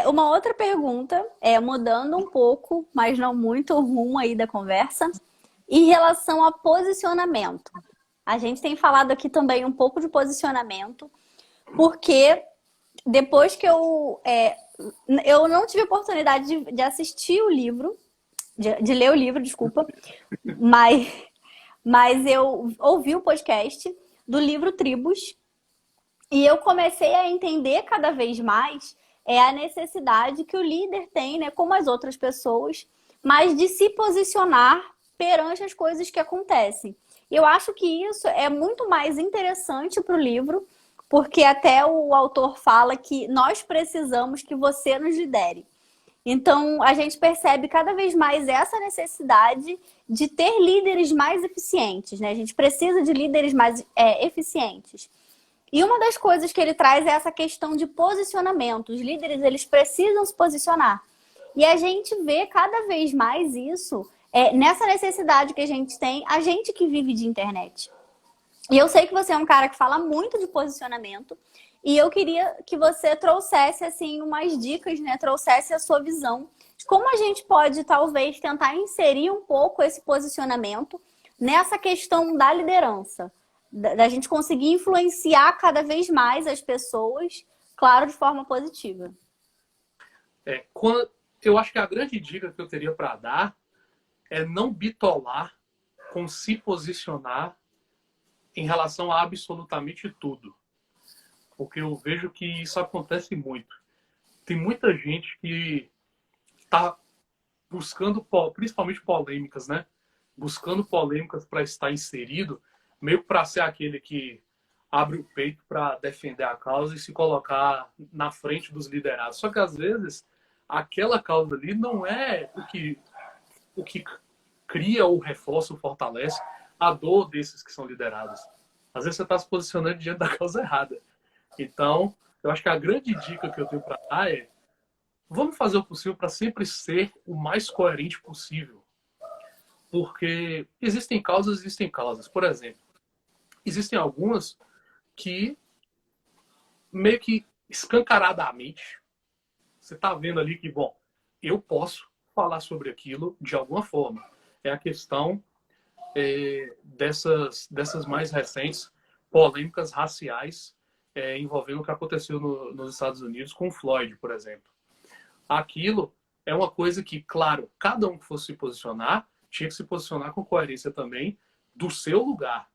Uma outra pergunta, mudando um pouco, mas não muito o rumo aí da conversa, em relação a posicionamento. A gente tem falado aqui também um pouco de posicionamento, porque depois que eu não tive oportunidade de assistir o livro, de ler o livro, desculpa, mas eu ouvi o podcast do livro Tribos e eu comecei a entender cada vez mais a necessidade que o líder tem, né, como as outras pessoas, mas de se posicionar perante as coisas que acontecem. Eu acho que isso é muito mais interessante para o livro, porque até o autor fala que nós precisamos que você nos lidere. Então, a gente percebe cada vez mais essa necessidade de ter líderes mais eficientes, né? A gente precisa de líderes mais eficientes. E uma das coisas que ele traz é essa questão de posicionamento. Os líderes, eles precisam se posicionar. E a gente vê cada vez mais isso nessa necessidade que a gente tem, a gente que vive de internet. E eu sei que você é um cara que fala muito de posicionamento. E eu queria que você trouxesse, assim, umas dicas, né? Trouxesse a sua visão de como a gente pode, talvez, tentar inserir um pouco esse posicionamento nessa questão da liderança. Da gente conseguir influenciar cada vez mais as pessoas, claro, de forma positiva. Eu acho que a grande dica que eu teria para dar é não bitolar com se posicionar em relação a absolutamente tudo. Porque eu vejo que isso acontece muito. Tem muita gente que está buscando, principalmente polêmicas, né? Buscando polêmicas para estar inserido, meio para ser aquele que abre o peito para defender a causa e se colocar na frente dos liderados. Só que às vezes aquela causa ali não é o que cria ou reforça ou fortalece a dor desses que são liderados. Às vezes você está se posicionando diante da causa errada. Então, eu acho que a grande dica que eu tenho para dar é: vamos fazer o possível para sempre ser o mais coerente possível. Porque existem causas. Por exemplo, existem algumas que meio que escancaradamente você está vendo ali que, bom, eu posso falar sobre aquilo de alguma forma. é a questão dessas mais recentes polêmicas raciais envolvendo o que aconteceu nos Estados Unidos com o Floyd, por exemplo. Aquilo é uma coisa que, claro, cada um que fosse se posicionar, tinha que se posicionar com coerência também do seu lugar.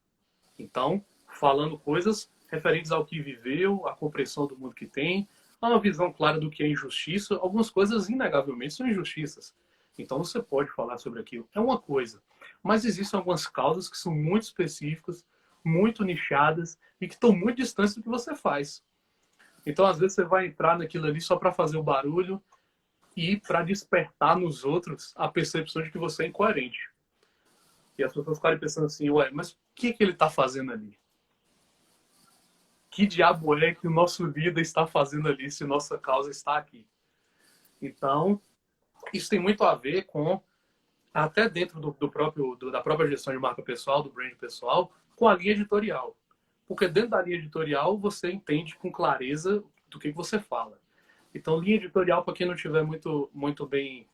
Então, falando coisas referentes ao que viveu, à compreensão do mundo que tem, a uma visão clara do que é injustiça. Algumas coisas, inegavelmente, são injustiças. Então, você pode falar sobre aquilo. É uma coisa. Mas existem algumas causas que são muito específicas, muito nichadas e que estão muito distantes do que você faz. Então, às vezes, você vai entrar naquilo ali só para fazer o barulho e para despertar nos outros a percepção de que você é incoerente. E as pessoas ficarem pensando assim, ué, mas o que ele está fazendo ali? Que diabo é que o nosso líder está fazendo ali se nossa causa está aqui? Então, isso tem muito a ver com, até dentro da própria gestão de marca pessoal, do brand pessoal, com a linha editorial. Porque dentro da linha editorial você entende com clareza do que você fala. Então, linha editorial, para quem não estiver muito bem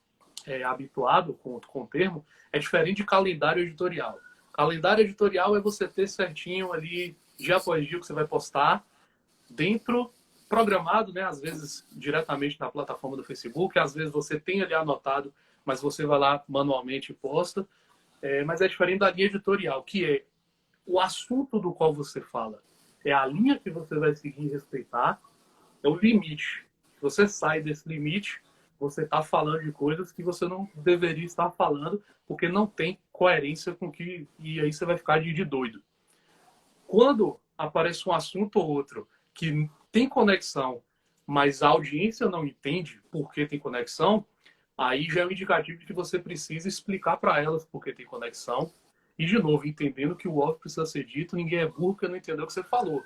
habituado com o termo, é diferente de calendário editorial. Calendário editorial é você ter certinho ali, dia após dia, que você vai postar dentro, programado, né? Às vezes diretamente na plataforma do Facebook, às vezes você tem ali anotado, mas você vai lá manualmente e posta. Mas é diferente da linha editorial, que é o assunto do qual você fala. É a linha que você vai seguir e respeitar, é o limite. Se você sai desse limite, você está falando de coisas que você não deveria estar falando, porque não tem coerência com que... E aí você vai ficar de doido. Quando aparece um assunto ou outro que tem conexão, mas a audiência não entende por que tem conexão, aí já é um indicativo de que você precisa explicar para elas por que tem conexão. E, de novo, entendendo que o óbvio precisa ser dito, ninguém é burro que não entendeu o que você falou.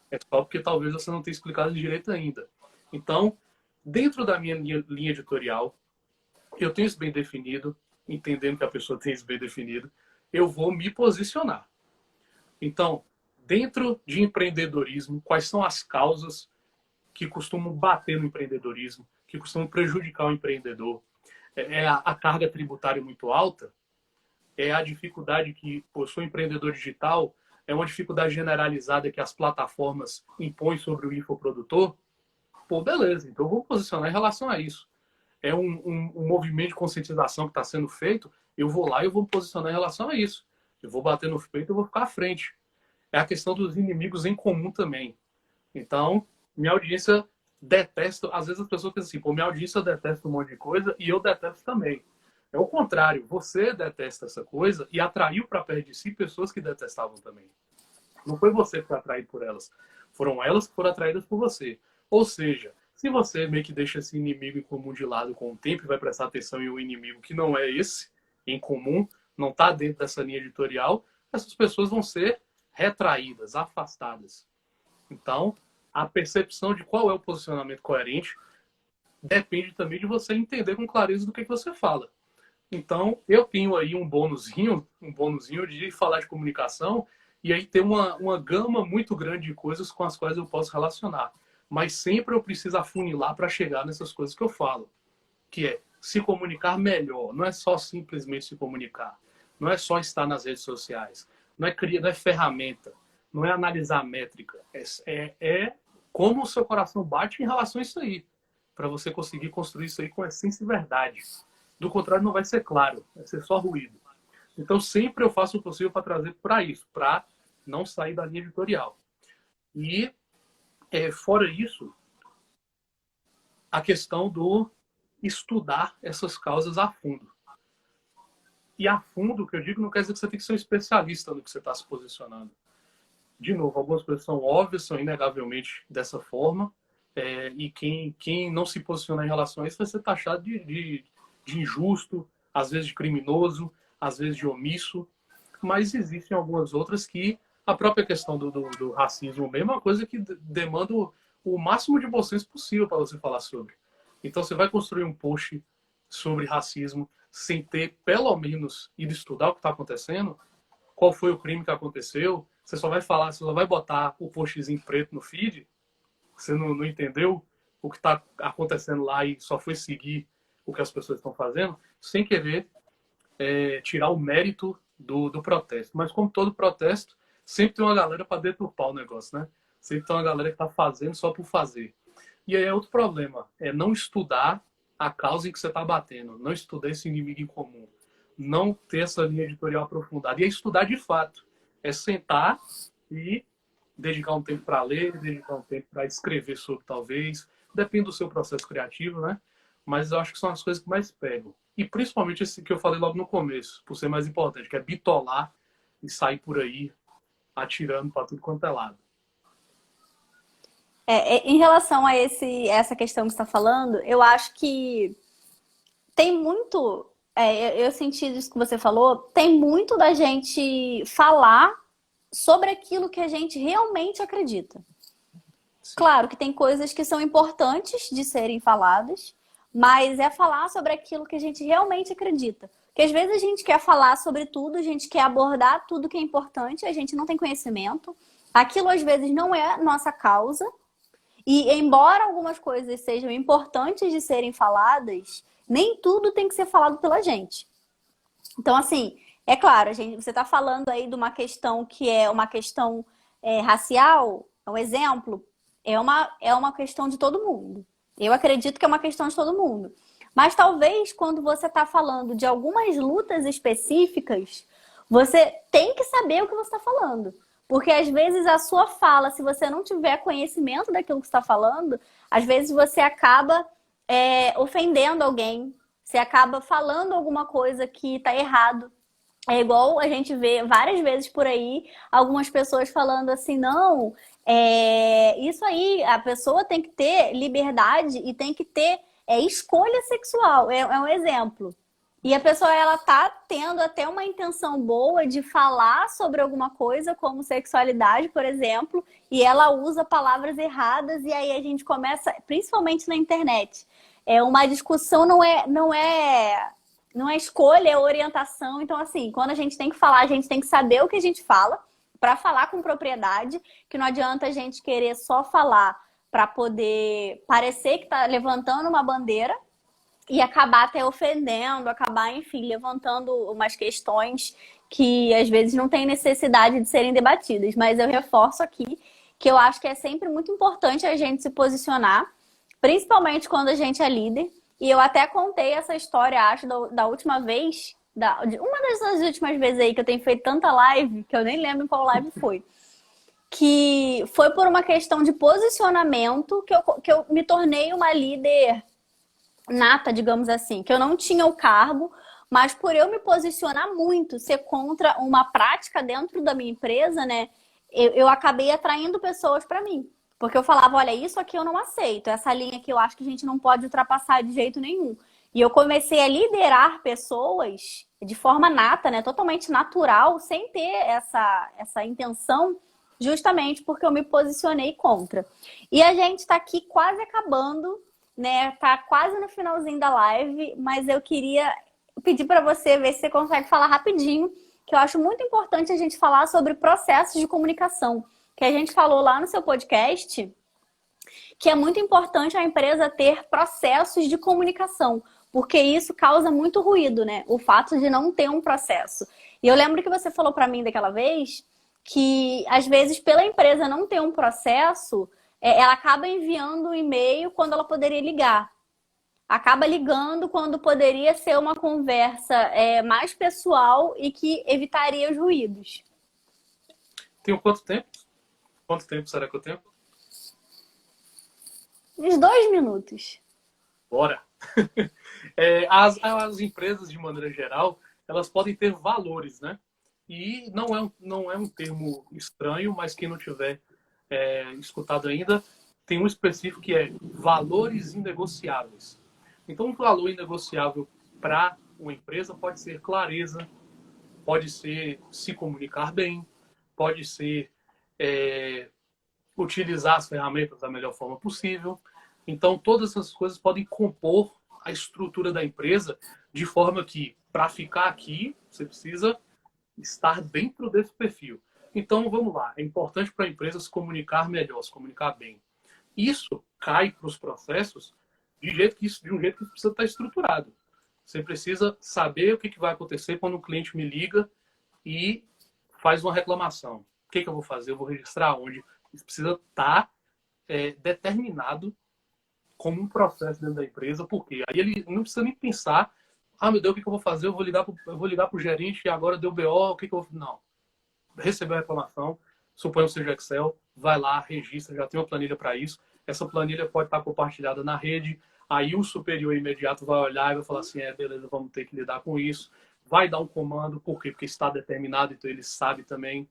É só porque talvez você não tenha explicado direito ainda. Então, dentro da minha linha editorial, eu tenho isso bem definido, entendendo que a pessoa tem isso bem definido, eu vou me posicionar. Então, dentro de empreendedorismo, quais são as causas que costumam bater no empreendedorismo, que costumam prejudicar o empreendedor? É a carga tributária muito alta? É a dificuldade que, por sou empreendedor digital, é uma dificuldade generalizada que as plataformas impõem sobre o infoprodutor? Pô, beleza, então eu vou posicionar em relação a isso. É um movimento de conscientização que está sendo feito, eu vou lá e eu vou me posicionar em relação a isso. Eu vou bater no peito, eu vou ficar à frente. É a questão dos inimigos em comum também. Então, minha audiência detesta, às vezes as pessoas pensam assim, pô, minha audiência detesta um monte de coisa e eu detesto também. É o contrário, você detesta essa coisa e atraiu para perto de si pessoas que detestavam também. Não foi você que foi atraído por elas, foram elas que foram atraídas por você. Ou seja, se você meio que deixa esse inimigo em comum de lado com o tempo e vai prestar atenção em um inimigo que não é esse, em comum, não está dentro dessa linha editorial, essas pessoas vão ser retraídas, afastadas. Então, a percepção de qual é o posicionamento coerente depende também de você entender com clareza do que você fala. Então, eu tenho aí um bônusinho de falar de comunicação e aí ter uma gama muito grande de coisas com as quais eu posso relacionar. Mas sempre eu preciso afunilar para chegar nessas coisas que eu falo, que é se comunicar melhor. Não é só simplesmente se comunicar. Não é só estar nas redes sociais. Não é ferramenta. Não é analisar a métrica. É como o seu coração bate em relação a isso aí. Para você conseguir construir isso aí com essência e verdade. Do contrário, não vai ser claro. Vai ser só ruído. Então, sempre eu faço o possível para trazer para isso. Para não sair da linha editorial. E, fora isso, a questão do estudar essas causas a fundo. E a fundo, o que eu digo, não quer dizer que você tem que ser um especialista no que você está se posicionando. De novo, algumas coisas são óbvias, são inegavelmente dessa forma, e quem não se posicionar em relação a isso vai ser taxado de injusto, às vezes de criminoso, às vezes de omisso, mas existem algumas outras que a própria questão do racismo mesmo é uma coisa que demanda o máximo de bom senso possível para você falar sobre. Então você vai construir um post sobre racismo sem ter, pelo menos, ido estudar o que está acontecendo, qual foi o crime que aconteceu, você só vai falar, você só vai botar o postzinho preto no feed, você não entendeu o que está acontecendo lá e só foi seguir o que as pessoas estão fazendo, sem querer tirar o mérito do protesto. Mas como todo protesto, sempre tem uma galera para deturpar o negócio, né? Sempre tem uma galera que está fazendo só por fazer. E aí é outro problema, é não estudar a causa em que você está batendo, não estudar esse inimigo em comum, não ter essa linha editorial aprofundada. E é estudar de fato, é sentar e dedicar um tempo para ler, dedicar um tempo para escrever sobre, talvez. Depende do seu processo criativo, né? Mas eu acho que são as coisas que mais pegam. E principalmente esse que eu falei logo no começo, por ser mais importante, que é bitolar e sair por aí atirando para tudo quanto é lado. Em relação a essa questão que você está falando, eu acho que tem muito. Eu senti isso que você falou, tem muito da gente falar sobre aquilo que a gente realmente acredita. Sim. Claro que tem coisas que são importantes de serem faladas, mas é falar sobre aquilo que a gente realmente acredita. Porque às vezes a gente quer falar sobre tudo, a gente quer abordar tudo que é importante, a gente não tem conhecimento. Aquilo às vezes não é nossa causa. E embora algumas coisas sejam importantes de serem faladas, nem tudo tem que ser falado pela gente. Então, assim, é claro, você está falando aí de uma questão que é uma questão racial, é um exemplo, é uma questão de todo mundo. Eu acredito que é uma questão de todo mundo. Mas talvez quando você está falando de algumas lutas específicas, você tem que saber o que você está falando. Porque às vezes a sua fala, se você não tiver conhecimento daquilo que está falando, às vezes você acaba ofendendo alguém, você acaba falando alguma coisa que está errado. É igual a gente vê várias vezes por aí algumas pessoas falando assim, não, isso aí, a pessoa tem que ter liberdade e tem que ter escolha sexual. É um exemplo. E a pessoa, ela tá tendo até uma intenção boa de falar sobre alguma coisa, como sexualidade, por exemplo, e ela usa palavras erradas, e aí a gente começa, principalmente na internet, uma discussão não é escolha, é orientação. Então, assim, quando a gente tem que falar, a gente tem que saber o que a gente fala, para falar com propriedade, que não adianta a gente querer só falar para poder parecer que está levantando uma bandeira, e acabar até ofendendo, acabar, enfim, levantando umas questões que às vezes não tem necessidade de serem debatidas. Mas eu reforço aqui que eu acho que é sempre muito importante a gente se posicionar, principalmente quando a gente é líder. E eu até contei essa história, acho, da última vez, uma das últimas vezes aí que eu tenho feito tanta live, que eu nem lembro qual live foi. Que foi por uma questão de posicionamento que eu me tornei uma líder nata, digamos assim, que eu não tinha o cargo, mas por eu me posicionar muito, ser contra uma prática dentro da minha empresa, né, eu acabei atraindo pessoas para mim. Porque eu falava, olha, isso aqui eu não aceito, essa linha aqui eu acho que a gente não pode ultrapassar de jeito nenhum. E eu comecei a liderar pessoas de forma nata, né, totalmente natural, sem ter essa intenção, justamente porque eu me posicionei contra. E a gente está aqui quase acabando, né? Tá quase no finalzinho da live, mas eu queria pedir para você ver se você consegue falar rapidinho, que eu acho muito importante a gente falar sobre processos de comunicação, que a gente falou lá no seu podcast, que é muito importante a empresa ter processos de comunicação, porque isso causa muito ruído, né? O fato de não ter um processo. E eu lembro que você falou para mim daquela vez que, às vezes, pela empresa não ter um processo, ela acaba enviando um e-mail quando ela poderia ligar. Acaba ligando quando poderia ser uma conversa mais pessoal e que evitaria os ruídos. Tenho quanto tempo? Quanto tempo será que eu tenho? Uns 2 minutos. Bora! As empresas, de maneira geral, elas podem ter valores, né? E não é um termo estranho, mas quem não tiver escutado ainda, tem um específico que é valores inegociáveis. Então, um valor inegociável para uma empresa pode ser clareza, pode ser se comunicar bem, pode ser utilizar as ferramentas da melhor forma possível. Então, todas essas coisas podem compor a estrutura da empresa de forma que, para ficar aqui, você precisa estar dentro desse perfil. Então, vamos lá. É importante para a empresa se comunicar melhor, se comunicar bem. Isso cai para os processos de um jeito que isso precisa estar estruturado. Você precisa saber o que vai acontecer quando o cliente me liga e faz uma reclamação. O que eu vou fazer? Eu vou registrar onde? Isso precisa estar determinado como um processo dentro da empresa, porque aí ele não precisa nem pensar, ah, meu Deus, o que eu vou fazer? Eu vou ligar pro gerente e agora deu BO, o que eu vou... Não. Recebeu a reclamação, suponho que seja Excel, vai lá, registra, já tem uma planilha para isso. Essa planilha pode estar compartilhada na rede, aí o superior imediato vai olhar e vai falar assim, beleza, vamos ter que lidar com isso. Vai dar um comando, por quê? Porque está determinado, então ele sabe também.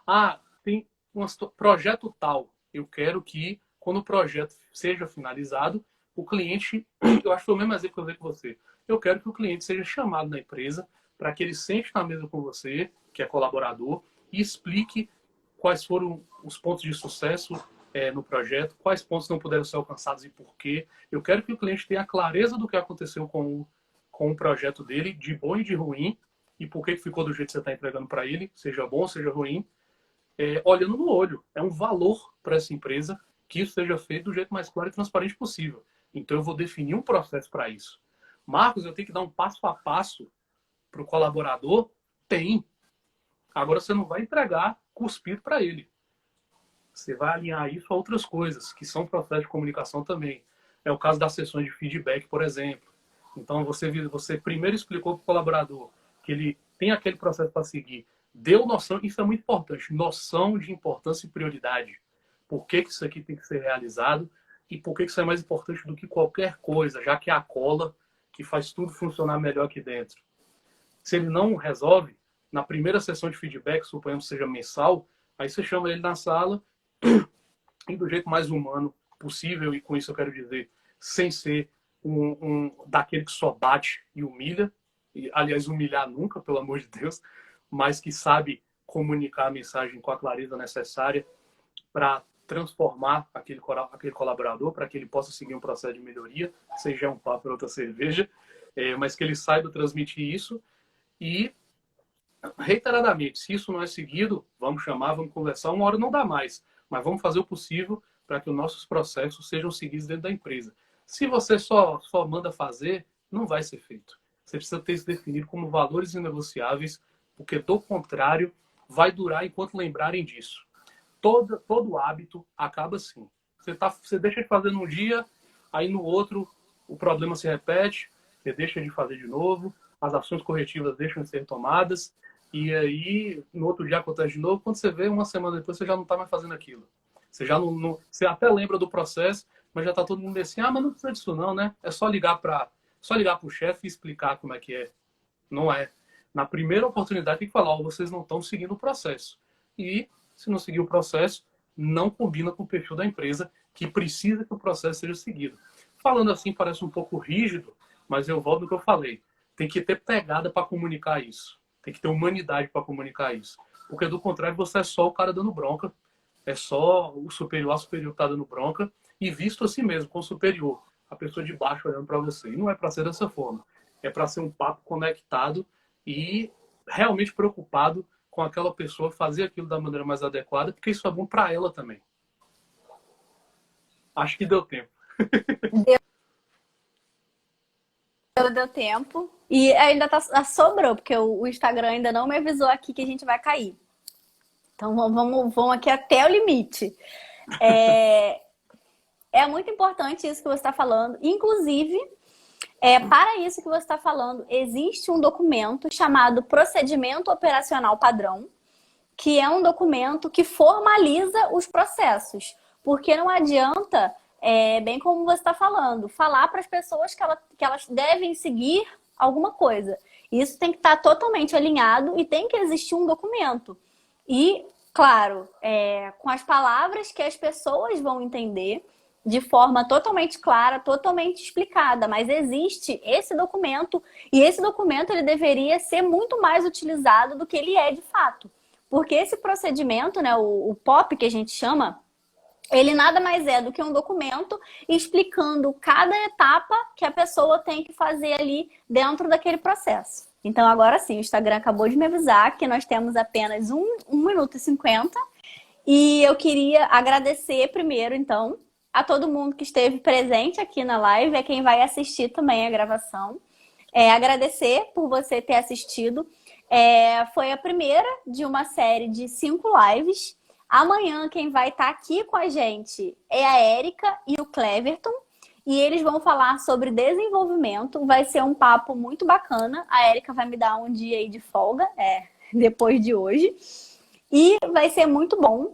Ah, tem um projeto tal. Eu quero que, quando o projeto seja finalizado, o cliente, eu acho que foi o mesmo exemplo que eu dei com você, eu quero que o cliente seja chamado na empresa para que ele sente na mesa com você, que é colaborador, e explique quais foram os pontos de sucesso no projeto, quais pontos não puderam ser alcançados e por quê. Eu quero que o cliente tenha clareza do que aconteceu com o projeto dele, de bom e de ruim, e por que ficou do jeito que você está entregando para ele, seja bom, seja ruim, olhando no olho. É um valor para essa empresa que isso seja feito do jeito mais claro e transparente possível. Então eu vou definir um processo para isso. Marcos, eu tenho que dar um passo a passo para o colaborador? Tem. Agora você não vai entregar cuspido para ele. Você vai alinhar isso a outras coisas, que são processos de comunicação também. É o caso das sessões de feedback, por exemplo. Então, você primeiro explicou para o colaborador que ele tem aquele processo para seguir. Deu noção, isso é muito importante, noção de importância e prioridade. Por que isso aqui tem que ser realizado e por que isso é mais importante do que qualquer coisa, já que é a cola que faz tudo funcionar melhor aqui dentro. Se ele não resolve, na primeira sessão de feedback, suponhamos que seja mensal, aí você chama ele na sala e do jeito mais humano possível, e com isso eu quero dizer, sem ser daquele que só bate e humilha, e, aliás, humilhar nunca, pelo amor de Deus, mas que sabe comunicar a mensagem com a clareza necessária para transformar aquele colaborador, para que ele possa seguir um processo de melhoria, seja um papo para outra cerveja, mas que ele saiba transmitir isso e reiteradamente, se isso não é seguido, vamos chamar, vamos conversar, uma hora não dá mais, mas vamos fazer o possível para que os nossos processos sejam seguidos dentro da empresa. Se você só manda fazer, não vai ser feito. Você precisa ter isso definido como valores inegociáveis, porque do contrário, vai durar enquanto lembrarem disso. Todo hábito acaba assim. Você deixa de fazer num dia, aí no outro o problema se repete, você deixa de fazer de novo, as ações corretivas deixam de ser tomadas, e aí no outro dia acontece de novo, quando você vê, uma semana depois, você já não está mais fazendo aquilo. Você já você até lembra do processo, mas já está todo mundo assim, mas não precisa disso não, né? É só ligar para o chefe e explicar como é que é. Não é. Na primeira oportunidade tem que falar, vocês não estão seguindo o processo. E se não seguir o processo, não combina com o perfil da empresa, que precisa que o processo seja seguido. Falando assim parece um pouco rígido, mas eu volto no que eu falei. Tem que ter pegada para comunicar isso. Tem que ter humanidade para comunicar isso. Porque do contrário, você é só o cara dando bronca. É só o superior, a superior que está dando bronca. E visto assim mesmo, com o superior. A pessoa de baixo olhando para você. E não é para ser dessa forma. É para ser um papo conectado e realmente preocupado com aquela pessoa fazer aquilo da maneira mais adequada, porque isso é bom para ela também. Acho que deu tempo. Deu tempo. E ainda sobrou, porque o Instagram ainda não me avisou aqui que a gente vai cair. Então vamos aqui até o limite. É muito importante isso que você está falando. Inclusive, para isso que você está falando, existe um documento chamado Procedimento Operacional Padrão, que é um documento que formaliza os processos. Porque não adianta, bem como você está falando, falar para as pessoas que elas devem seguir alguma coisa. Isso tem que estar totalmente alinhado e tem que existir um documento. E, claro, com as palavras que as pessoas vão entender de forma totalmente clara, totalmente explicada. Mas existe esse documento e esse documento ele deveria ser muito mais utilizado do que ele é de fato. Porque esse procedimento, né, o POP que a gente chama, ele nada mais é do que um documento explicando cada etapa que a pessoa tem que fazer ali dentro daquele processo. Então, agora sim, o Instagram acabou de me avisar que nós temos apenas 1 minuto e 50. E eu queria agradecer primeiro, então, a todo mundo que esteve presente aqui na live, a quem vai assistir também a gravação. Agradecer por você ter assistido. Foi a primeira de uma série de 5 lives. Amanhã quem vai estar aqui com a gente é a Érica e o Cleverton. E eles vão falar sobre desenvolvimento. Vai ser um papo muito bacana. A Érica vai me dar um dia aí de folga, depois de hoje. E vai ser muito bom.